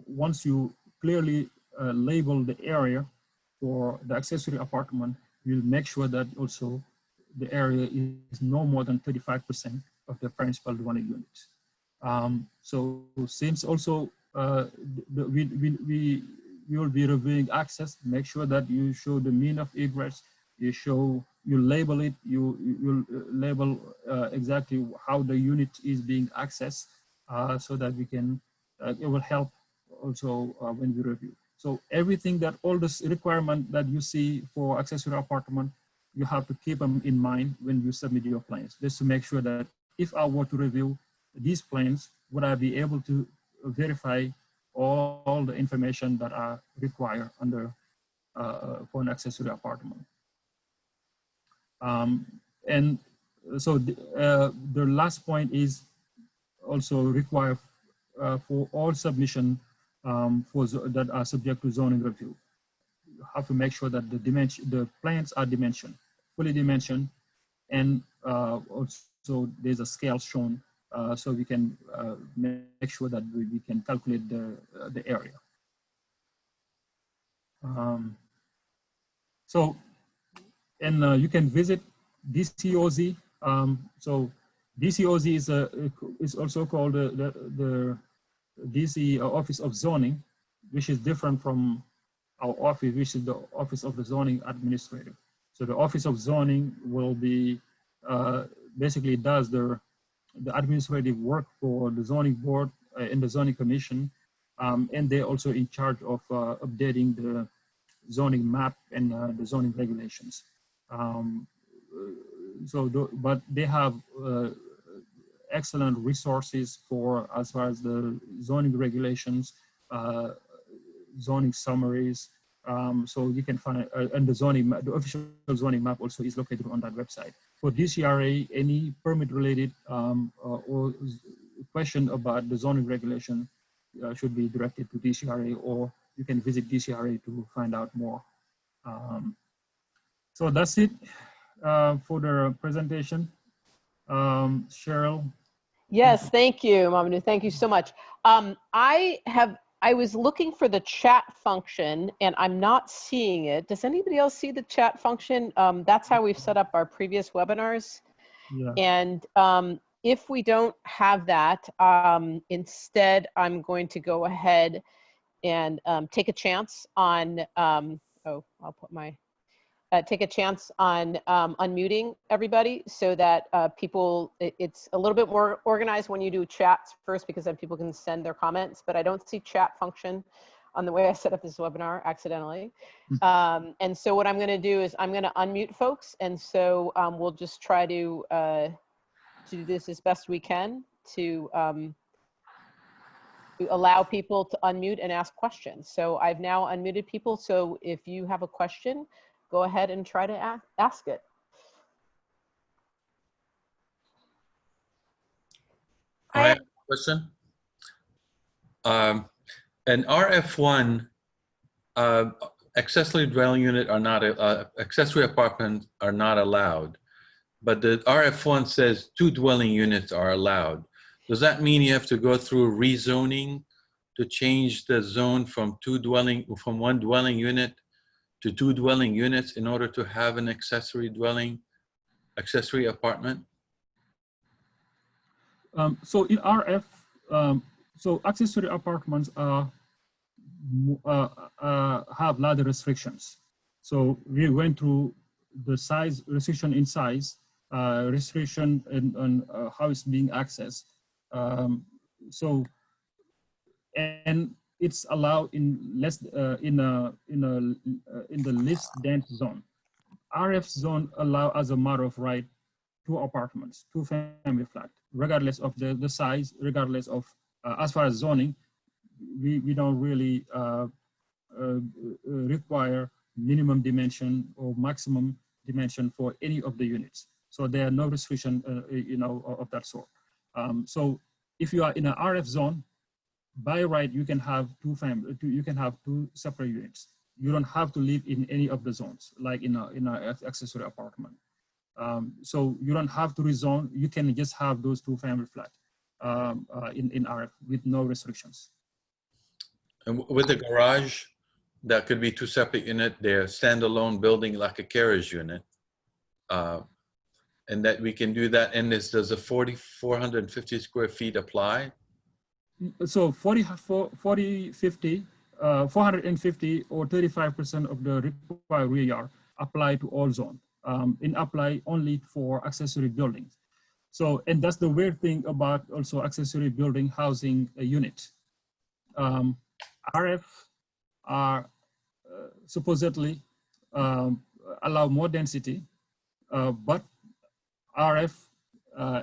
once you clearly label the area for the accessory apartment, you'll make sure that also the area is no more than 35% of the principal dwelling units. So since also we will be reviewing access, make sure that you show the mean of egress, you label it, you label exactly how the unit is being accessed, so that we can, it will help also when we review. So everything that, all this requirement that you see for accessory apartment, you have to keep them in mind when you submit your plans, just to make sure that if I were to review these plans, would I be able to verify all the information that are required under for an accessory apartment. And so the last point is also required for all submission that are subject to zoning review. You have to make sure that the plans are fully dimensioned, and also there's a scale shown, so we can make sure that we can calculate the area. So, and you can visit DCOZ. So DCOZ is also called the DC Office of Zoning, which is different from our office, which is the Office of the Zoning Administrator. So the Office of Zoning will be basically does the administrative work for the zoning board and the zoning commission, and they're also in charge of updating the zoning map and the zoning regulations. But they have excellent resources for as far as the zoning regulations, zoning summaries. So you can find, and the official zoning map also is located on that website. For DCRA, any permit related or question about the zoning regulation should be directed to DCRA, or you can visit DCRA to find out more. So that's it for the presentation. Cheryl? Yes, thank you, Mamadou. Thank you so much. I was looking for the chat function and I'm not seeing it. Does anybody else see the chat function? That's how we've set up our previous webinars. Yeah. And if we don't have that, instead, I'm going to go ahead and take a chance on, I'll put my, take a chance on unmuting everybody so that people, it's a little bit more organized when you do chats first, because then people can send their comments, but I don't see chat function on the way I set up this webinar accidentally. And so what I'm going to do is I'm going to unmute folks. And so we'll just try to do this as best we can to allow people to unmute and ask questions. So I've now unmuted people. So if you have a question, go ahead and try to ask it. I have a question. An RF1 accessory dwelling unit are not, accessory apartments are not allowed. but the RF1 says 2 dwelling units are allowed. Does that mean you have to go through rezoning to change the zone from one dwelling unit to 2 dwelling units in order to have an accessory apartment? So in RF, so accessory apartments have larger restrictions. So we went through the size, restriction in size, restriction on how it's being accessed. And it's allowed in in the least dense zone. RF zone allow as a matter of right 2 apartments, 2 family flat, regardless of the size, regardless of as far as zoning, we don't really require minimum dimension or maximum dimension for any of the units. So there are no restriction, of that sort. So if you are in an RF zone, by right, you can have 2 separate units. You don't have to live in any of the zones, like in an accessory apartment. So you don't have to rezone. You can just have those 2 family flat in RF with no restrictions. And with the garage, that could be 2 separate units. They're standalone building like a carriage unit. And that we can do that. And does the 450 square feet apply? So 450 or 35% of the required rear yard apply to all zones. And apply only for accessory buildings. So, and that's the weird thing about also accessory building housing a unit. RF are supposedly allow more density, but RF,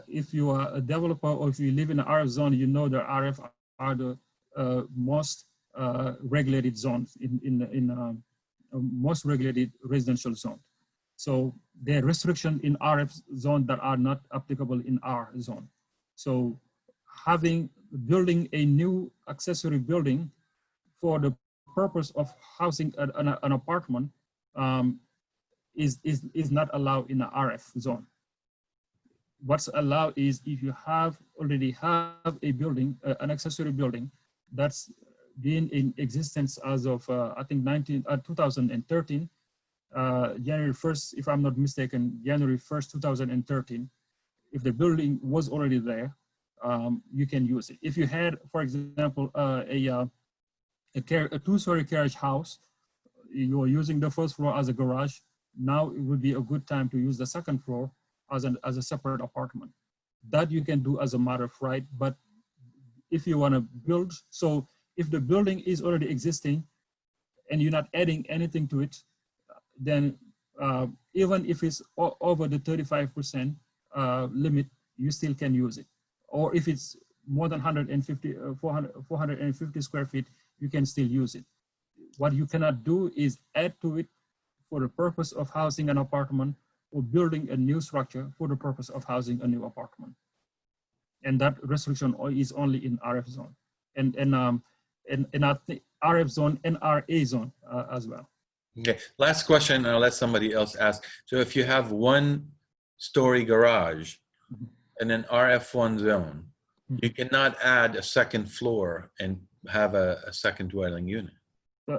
if you are a developer or if you live in an RF zone, you know that RF are the most regulated zones in most regulated residential zone. So there are restrictions in RF zone that are not applicable in R zone. So building a new accessory building for the purpose of housing an apartment is not allowed in the RF zone. What's allowed is if you already have a building, an accessory building that's been in existence as of I think 2013. January 1st, if I'm not mistaken, January 1st, 2013, if the building was already there, you can use it. If you had, for example, a 2-story carriage house, you're using the first floor as a garage, now it would be a good time to use the second floor as a separate apartment. That you can do as a matter of right, but if you want to build, so if the building is already existing and you're not adding anything to it, then even if it's over the 35% limit, you still can use it. Or if it's more than 450 square feet, you can still use it. What you cannot do is add to it for the purpose of housing an apartment or building a new structure for the purpose of housing a new apartment. And that restriction is only in RF zone. And I think RF zone and RA zone as well. Okay, last question, I'll let somebody else ask. So if you have 1-story garage and an RF1 zone, you cannot add a second floor and have a second dwelling unit.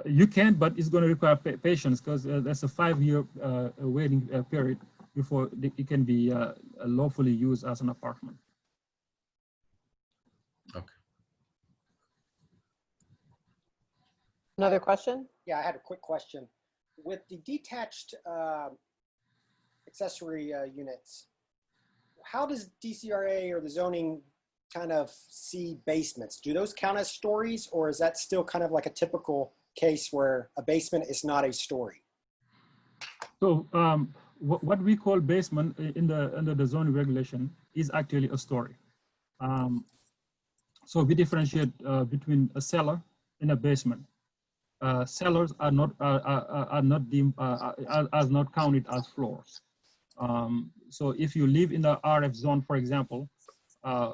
You can, but it's going to require patience because there's a 5-year waiting period before it can be lawfully used as an apartment. Okay. Another question? Yeah, I had a quick question. With the detached accessory units, how does DCRA or the zoning kind of see basements? Do those count as stories, or is that still kind of like a typical case where a basement is not a story? So what we call basement under the zoning regulation is actually a story. So we differentiate between a cellar and a basement. Cellars are not deemed as not counted as floors. So if you live in the RF zone, for example,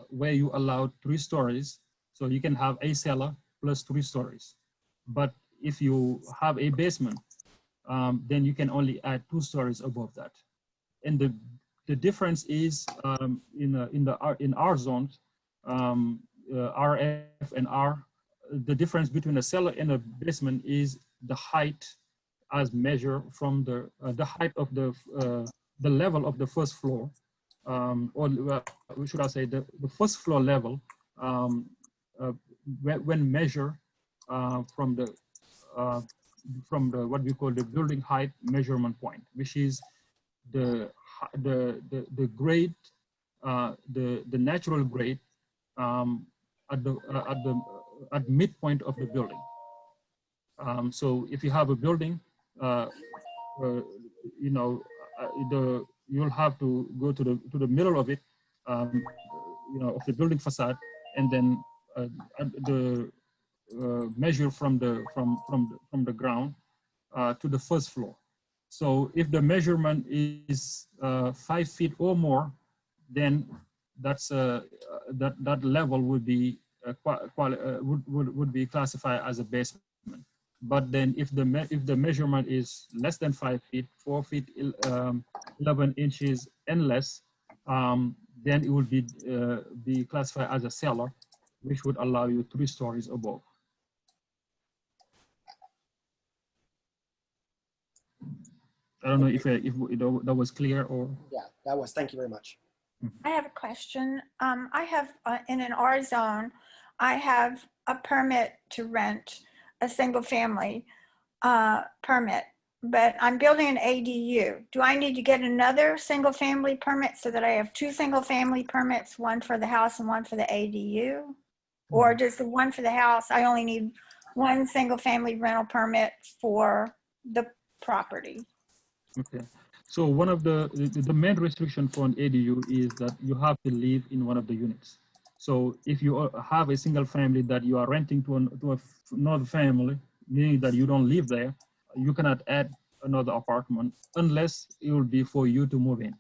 where you allow 3 stories, so you can have a cellar plus 3 stories. But if you have a basement, then you can only add 2 stories above that. And the difference is in our zones, RF and R, the difference between a cellar and a basement is the height as measured from the height of the level of the first floor, or should I say the first floor level when measured from the what we call the building height measurement point, which is the grade, the natural grade at midpoint of the building. So if you have a building, you know, you'll have to go to the middle of it, you know, of the building facade, and then measure from the ground to the first floor. So if the measurement is 5 feet or more, then that's that level would be would be classified as a basement. But then if the measurement is less than 5 feet, 4 feet 11 inches and less, then it would be classified as a cellar, which would allow you 3 stories above. I don't know if that was clear or. Yeah, that was. Thank you very much. I have a question. I have in an R zone, I have a permit to rent a single family permit, but I'm building an ADU. Do I need to get another single family permit so that I have 2 single family permits, one for the house and one for the ADU? Or does the one for the house, I only need 1 single family rental permit for the property? Okay. So one of the main restriction for an ADU is that you have to live in one of the units. So if you have a single family that you are renting to another family, meaning that you don't live there, you cannot add another apartment unless it will be for you to move in.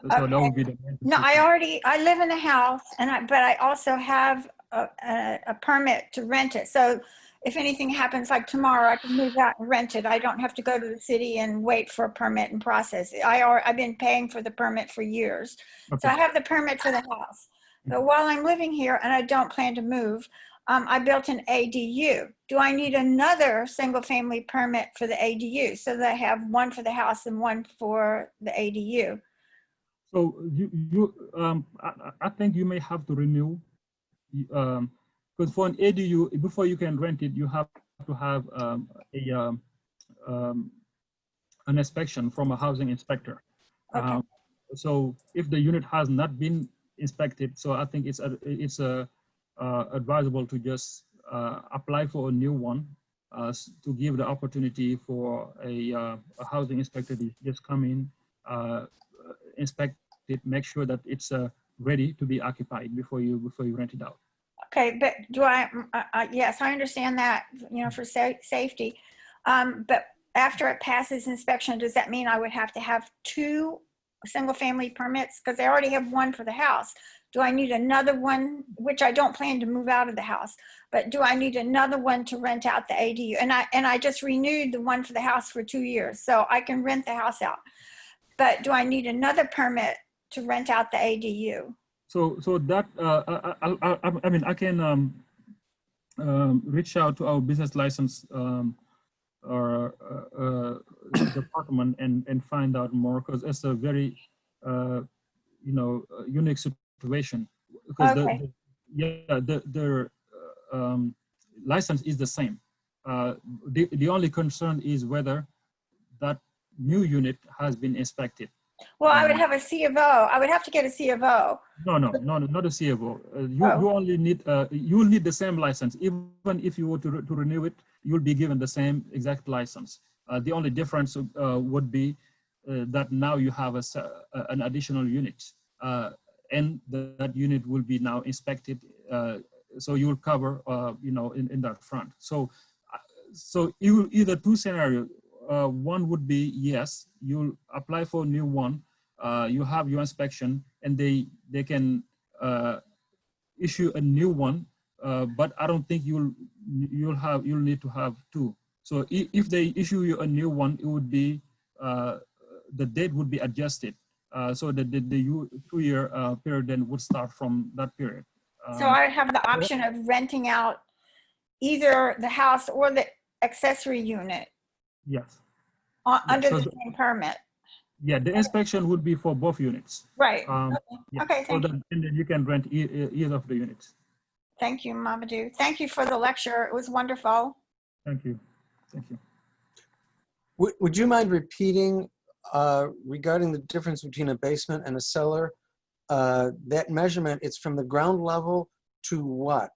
So Okay. that would be the main No, I live in a house, but I also have a permit to rent it. So if anything happens, like tomorrow, I can move out and rent it. I don't have to go to the city and wait for a permit and process it. I've been paying for the permit for years. Okay. So I have the permit for the house. But while I'm living here and I don't plan to move, I built an ADU. Do I need another single family permit for the ADU so that I have 1 for the house and 1 for the ADU? So I think you may have to renew, because for an ADU, before you can rent it, you have to have an inspection from a housing inspector. Okay. So if the unit has not been inspected, so I think it's advisable to just apply for a new one to give the opportunity for a housing inspector to just come in, inspect it, make sure that it's ready to be occupied before you rent it out. Okay, but do yes, I understand that, you know, for safety. But after it passes inspection, does that mean I would have to have 2 single family permits? Because I already have 1 for the house. Do I need another one, which I don't plan to move out of the house, but do I need another one to rent out the ADU? And I just renewed the 1 for the house for 2 years, so I can rent the house out. But do I need another permit to rent out the ADU? So that I mean, I can reach out to our business license or department and find out more, because it's a very you know, unique situation. Because Okay. the license is the same. The only concern is whether that new unit has been inspected. Well, I would have a C of O. I would have to get a C of O. No, not a C of O. You only need you will need the same license. Even if you were to renew it, you'll be given the same exact license. The only difference would be that now you have an additional unit, and that unit will be now inspected. So you will cover, you know, in that front. So either 2 scenarios. One would be, yes, you'll apply for a new one, you have your inspection, and they can issue a new one, but I don't think you'll need to have 2. So if they issue you a new one, it would be the date would be adjusted. So that the 2-year period then would start from that period. So I have the option of renting out either the house or the accessory unit Yes. under So the same permit. Yeah, the inspection would be for both units. Right. Yeah, Okay, so thank you. and then you can rent either of the units. Thank you, Mamadou. Thank you for the lecture. It was wonderful. Thank you. Thank you. Would you mind repeating regarding the difference between a basement and a cellar? That measurement, it's from the ground level to what?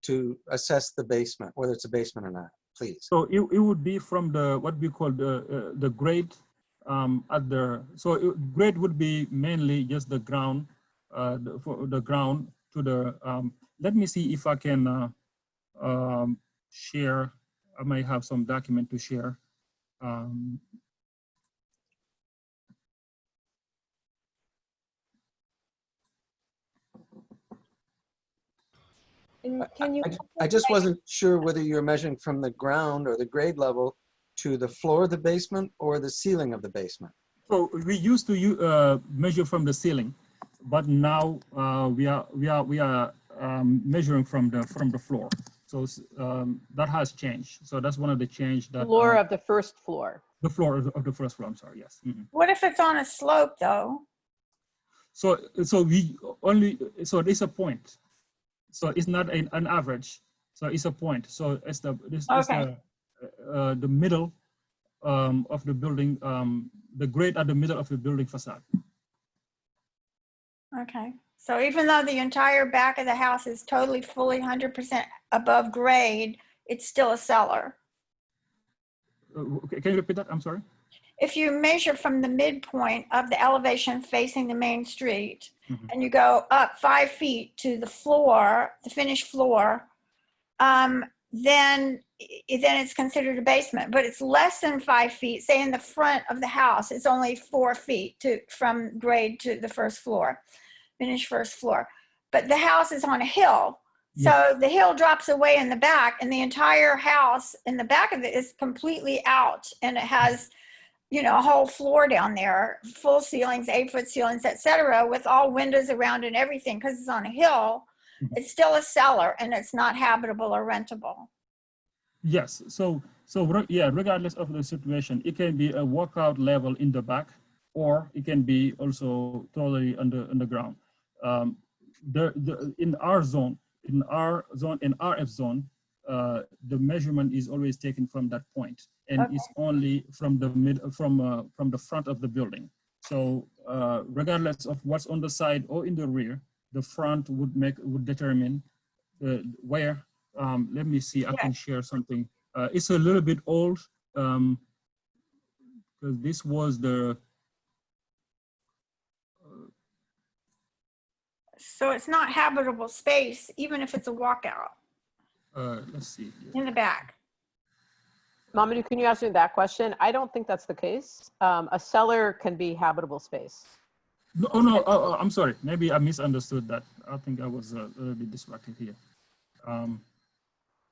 To assess the basement, whether it's a basement or not, please. So it would be from the what we call the grade at the, so grade would be mainly just the ground, for the ground to the, let me see if I can share. I might have some document to share. And can you? I just wasn't sure whether you're measuring from the ground or the grade level to the floor of the basement or the ceiling of the basement. So we used to measure from the ceiling, but now we are measuring from the floor. So that has changed. So that's one of the change that Floor of the first floor. the floor of the first floor. I'm sorry. Yes. Mhm. What if it's on a slope though? So we only, so it's a point. So it's not an average. So it's a point. So it's the Okay. The middle of the building, the grade at the middle of the building facade. Okay. So even though the entire back of the house is totally fully 100% above grade, it's still a cellar. Can you repeat that? I'm sorry. If you measure from the midpoint of the elevation facing the main street, Mhm. and you go up 5 feet to the floor, the finished floor, then it's considered a basement. But it's less than 5 feet, say in the front of the house, it's only 4 feet from grade to the first floor, finished first floor. But the house is on a hill. So the hill drops away in the back, and the entire house in the back of it is completely out, and it has, you know, a whole floor down there, full ceilings, 8-foot ceilings, etc., with all windows around and everything, because it's on a hill. It's still a cellar, and it's not habitable or rentable. Yes. So yeah, regardless of the situation, it can be a walkout level in the back, or it can be also totally underground. In our zone, in RF zone, the measurement is always taken from that point, and Okay. it's only from the front of the building. So regardless of what's on the side or in the rear, the front would determine where. Let me see. I can share something. It's a little bit old because this was the. So it's not habitable space, even if it's a walkout Let's see. in the back. Mamadou, can you ask me that question? I don't think that's the case. A cellar can be habitable space. No, oh, no, I'm sorry. Maybe I misunderstood that. I think I was a little bit distracted here.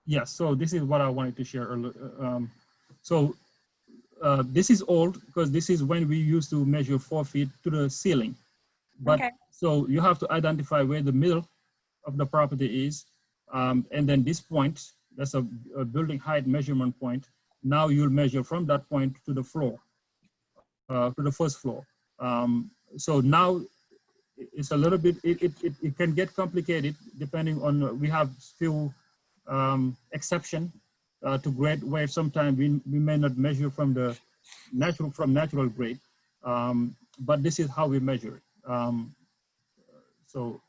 Yes, so this is what I wanted to share earlier. This is old because this is when we used to measure 4 feet to the ceiling. But Okay. so you have to identify where the middle of the property is. And then this point, that's a building height measurement point. Now you'll measure from that point to the floor, to the first floor. So now it's a little bit, it can get complicated depending on, we have few exception to grade where sometimes we may not measure from the natural grade, but this is how we measure it. So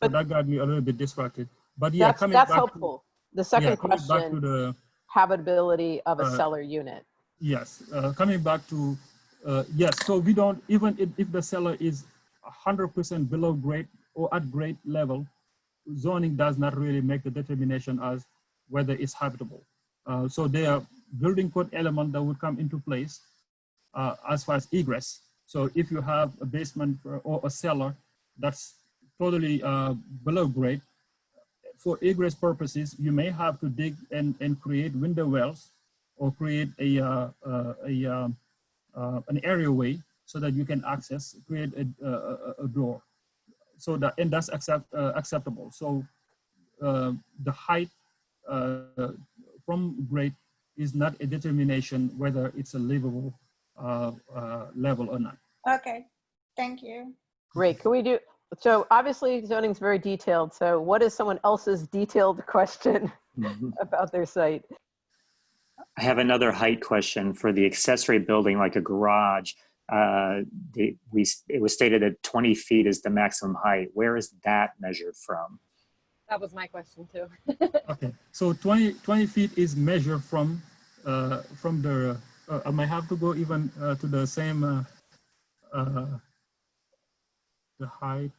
that got me a little bit distracted. But yeah, That's helpful. The second coming back to question, the, habitability of a cellar unit. yes, coming back to, yes, so we don't, even if the cellar is 100% below grade or at grade level, zoning does not really make the determination as whether it's habitable. So there are building code elements that would come into place as far as egress. So if you have a basement or a cellar that's totally below grade, for egress purposes, you may have to dig and create window wells or create a an areaway so that you can access, create a door. So that, and that's acceptable. So the height from grade is not a determination whether it's a livable level or not. Okay, thank you. Great. Can we do, so obviously zoning is very detailed. So what is someone else's detailed question about their site? I have another height question for the accessory building, like a garage. It was stated that 20 feet is the maximum height. Where is that measured from? That was my question too. Okay, so 20 feet is measured from the, I might have to go even to the same, the height.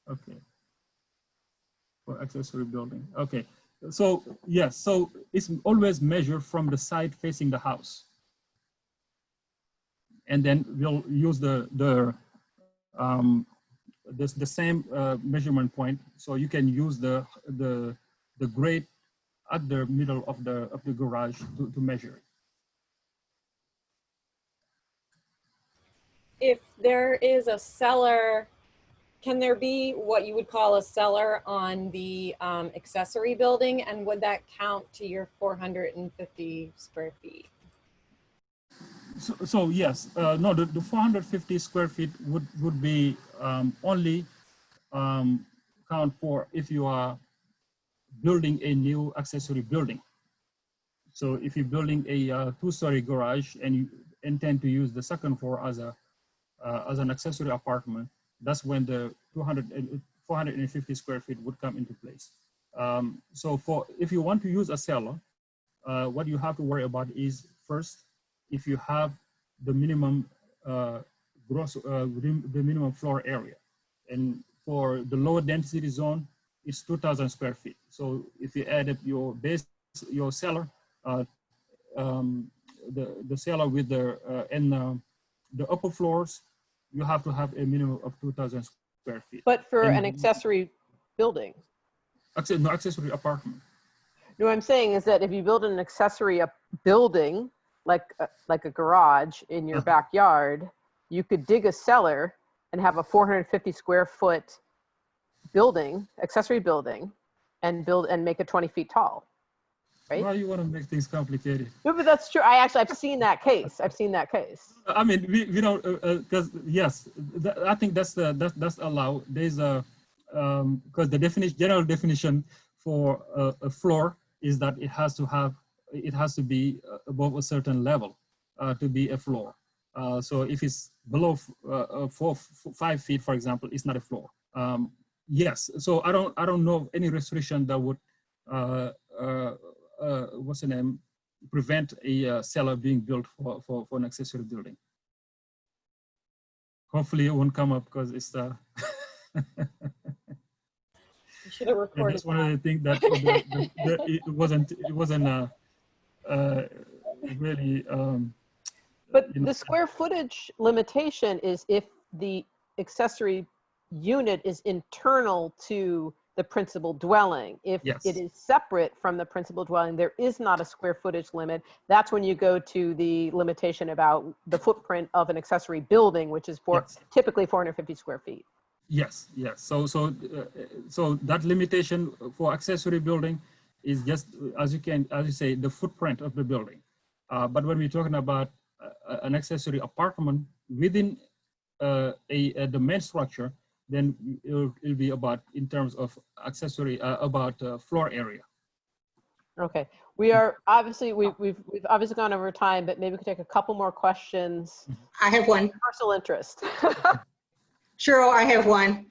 Okay, for accessory building. Okay, so yes, so it's always measured from the side facing the house. And then we'll use the same measurement point, so you can use the grade at the middle of the garage to measure it. If there is a cellar, can there be what you would call a cellar on the accessory building? And would that count to your 450 square feet? So yes, no, the 450 square feet would be only count for if you are building a new accessory building. So if you're building a two-story garage and you intend to use the second floor as an accessory apartment, that's when the 450 square feet would come into place. So if you want to use a cellar, what you have to worry about is first, if you have the minimum the minimum floor area, and for the lower density zone, it's 2,000 square feet. So if you add up your base, your cellar, the cellar with the upper floors, you have to have a minimum of 2,000 square feet. But for an accessory building? No, accessory apartment. No, what I'm saying is that if you build an accessory building, like a garage in your backyard, you could dig a cellar and have a 450 square foot building, accessory building, and make it 20 feet tall, right? Why you want to make things complicated? No, but that's true. I've seen that case. I've seen that case. I mean, we don't, because yes, I think that's allowed. There's a, because the general definition for a floor is that it has to be above a certain level to be a floor. So if it's below 5 feet, for example, it's not a floor. Yes, so I don't know of any restriction that would what's the name, prevent a cellar being built for an accessory building. Hopefully it won't come up because it's You should have recorded. that's one of the things that it wasn't really. But the square footage limitation is if the accessory unit is internal to the principal dwelling. If Yes. it is separate from the principal dwelling, there is not a square footage limit. That's when you go to the limitation about the footprint of an accessory building, which is Yes. typically 450 square feet. Yes, yes. So that limitation for accessory building is just, as you say, the footprint of the building. But when we're talking about an accessory apartment within the main structure, then it'll be about, in terms of accessory, about floor area. Okay, we are obviously, we've obviously gone over time, but maybe we could take a couple more questions. I have one. Personal interest. Cheryl, I have one.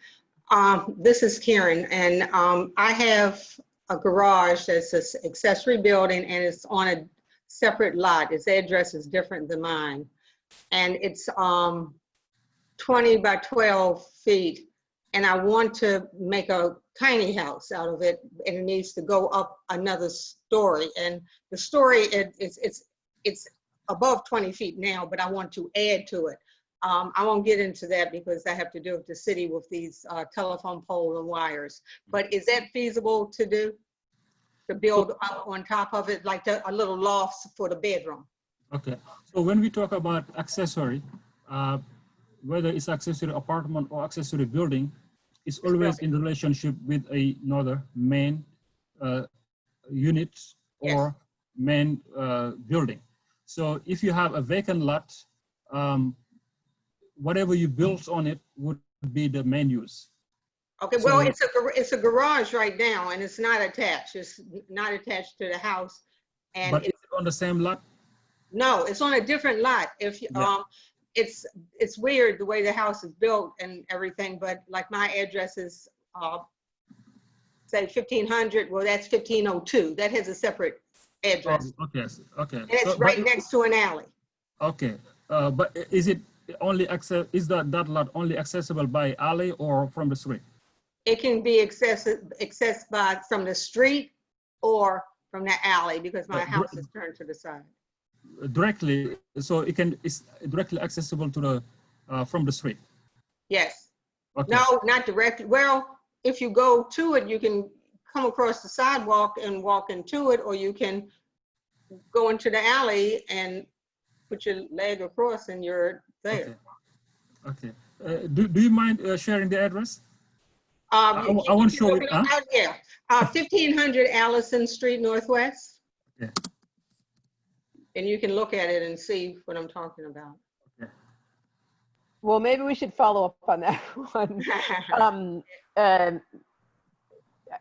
This is Karen, and I have a garage that's an accessory building, and it's on a separate lot. Its address is different than mine. And it's 20 by 12 feet. And I want to make a tiny house out of it, and it needs to go up another story. And the story, it's above 20 feet now, but I want to add to it. I won't get into that because I have to do with the city with these telephone pole and wires. But is that feasible to do? To build up on top of it, like a little loft for the bedroom? Okay. So when we talk about accessory, whether it's accessory apartment or accessory building, it's always in relationship with another main unit Yes. or main building. So if you have a vacant lot, whatever you built on it would be the main use. Okay, well, So- it's a garage right now, and it's not attached. It's not attached to the house. And But is it on the same lot? no, it's on a different lot. If you, Yeah. it's weird the way the house is built and everything, but like my address is, say 1500, well, that's 1502. That has a separate address. Oh, okay, okay. And it's So, right but- next to an alley. Okay, but is it only is that lot only accessible by alley or from the street? It can be accessed by from the street or from the alley because my house is turned to the side. Directly, so it's directly accessible to the from the street. Yes. Okay. No, not directly. Well, if you go to it, you can come across the sidewalk and walk into it, or you can go into the alley and put your leg across and you're there. Okay. Do you mind sharing the address? I You want to can show look it. it up out there. 1500 Allison Street Northwest. Okay. And you can look at it and see what I'm talking about. Well, maybe we should follow up on that one.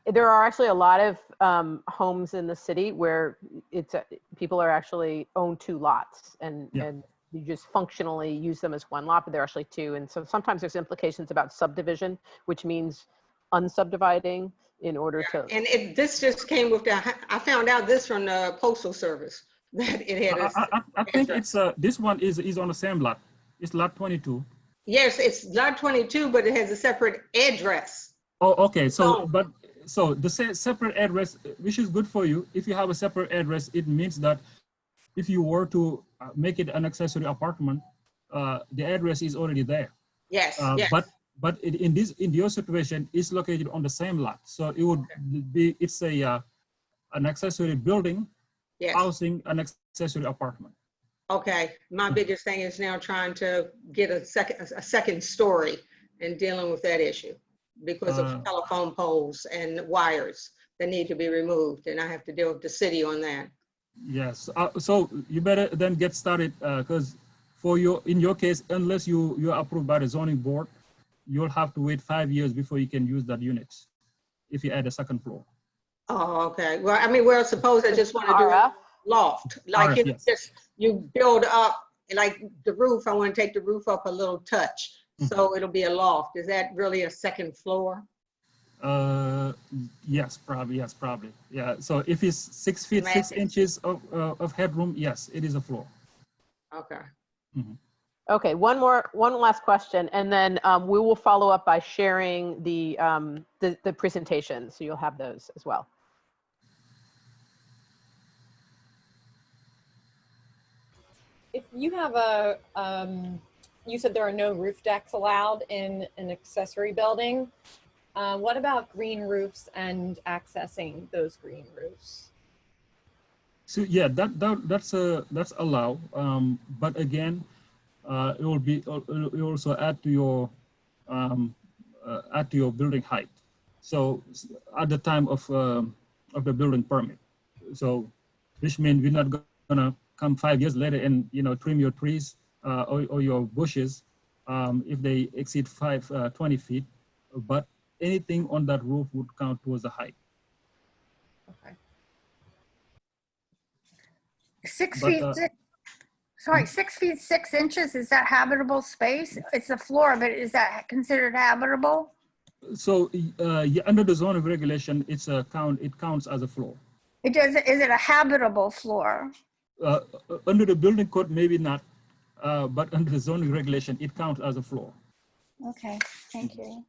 There are actually a lot of homes in the city where people are actually own two lots, and you just functionally use them as one lot, but they're actually two. And so sometimes there's implications about subdivision, which means unsubdividing in order to. And this just came with I found out this from the Postal Service that it had. I think it's this one is on the same lot. It's lot 22. Yes, it's lot 22, but it has a separate address. Oh, okay. So, so the separate address, which is good for you. If you have a separate address, it means that if you were to make it an accessory apartment, the address is already there. Yes, yes. But in your situation, it's located on the same lot. So it would be, it's an accessory building, housing an accessory apartment. Okay, my biggest thing is now trying to get a second story and dealing with that issue because of telephone poles and wires that need to be removed, and I have to deal with the city on that. Yes, so you better then get started because in your case, unless you're approved by the zoning board, you'll have to wait 5 years before you can use that unit if you add a second floor. Oh, okay. Well, I mean, suppose I just want to do a loft, like you build up, like the roof. I want to take the roof up a little touch, so it'll be a loft. Is that really a second floor? Yes, probably. Yes, probably. Yeah. So if it's 6 feet 6 inches of headroom, yes, it is a floor. Okay. Mm-hmm. Okay, one last question, and then we will follow up by sharing the presentation, so you'll have those as well. If you have you said there are no roof decks allowed in an accessory building. What about green roofs and accessing those green roofs? So yeah, that's allowed, but again, it will also add to your building height. So at the time of the building permit, so which means we're not gonna come 5 years later and trim your trees or your bushes if they exceed 20 feet, but anything on that roof would count towards the height. Okay. 6 But, feet, 6 feet 6 inches, is that habitable space? It's a floor, but is that considered habitable? So yeah, under the zoning regulation, it counts as a floor. Is it a habitable floor? Under the building code, maybe not, but under the zoning regulation, it counts as a floor. Okay, thank you.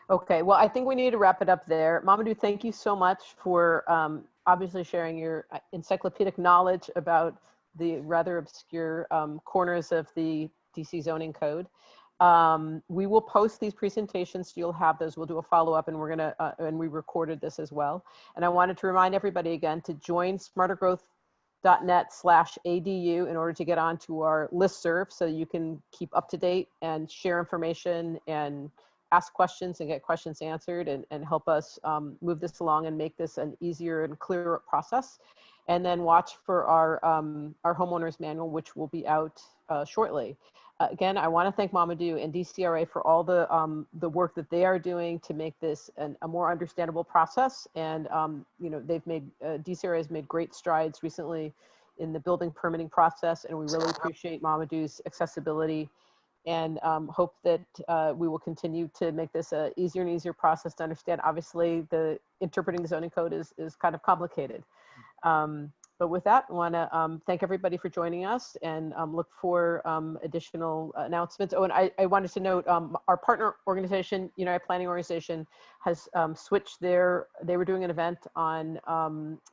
Okay, well, I think we need to wrap it up there. Mamadou, thank you so much for obviously sharing your encyclopedic knowledge about the rather obscure corners of the DC zoning code. We will post these presentations, so you'll have those. We'll do a follow-up, and we're gonna and we recorded this as well. And I wanted to remind everybody again to join Smarter Growth smartergrowth.net/ADU in order to get onto our listserv so you can keep up to date and share information and ask questions and get questions answered and help us move this along and make this an easier and clearer process. And then watch for our homeowners manual, which will be out shortly. Again, I want to thank Mamadou and DCRA for all the work that they are doing to make this a more understandable process. And you know, they've made DCRA has made great strides recently in the building permitting process, and we really appreciate Mamadou's accessibility. And hope that we will continue to make this a easier and easier process to understand. Obviously, the interpreting the zoning code is kind of complicated. But with that, I want to thank everybody for joining us and look for additional announcements. Oh, and I wanted to note our partner organization, United Planning Organization, has switched they were doing an event on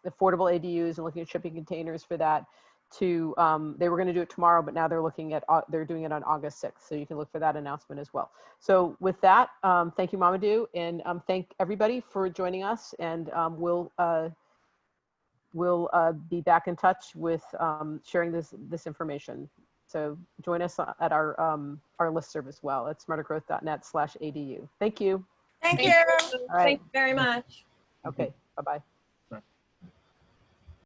affordable ADUs and looking at shipping containers for that to, they were going to do it tomorrow, but now they're looking at, they're doing it on August 6th. So you can look for that announcement as well. So with that, thank you, Mamadou, and thank everybody for joining us, and we'll be back in touch with sharing this information. So join us at our listserv as well at smartergrowth.net/ADU. Thank you. Thank you. All right. Thank you very much. Okay, bye-bye.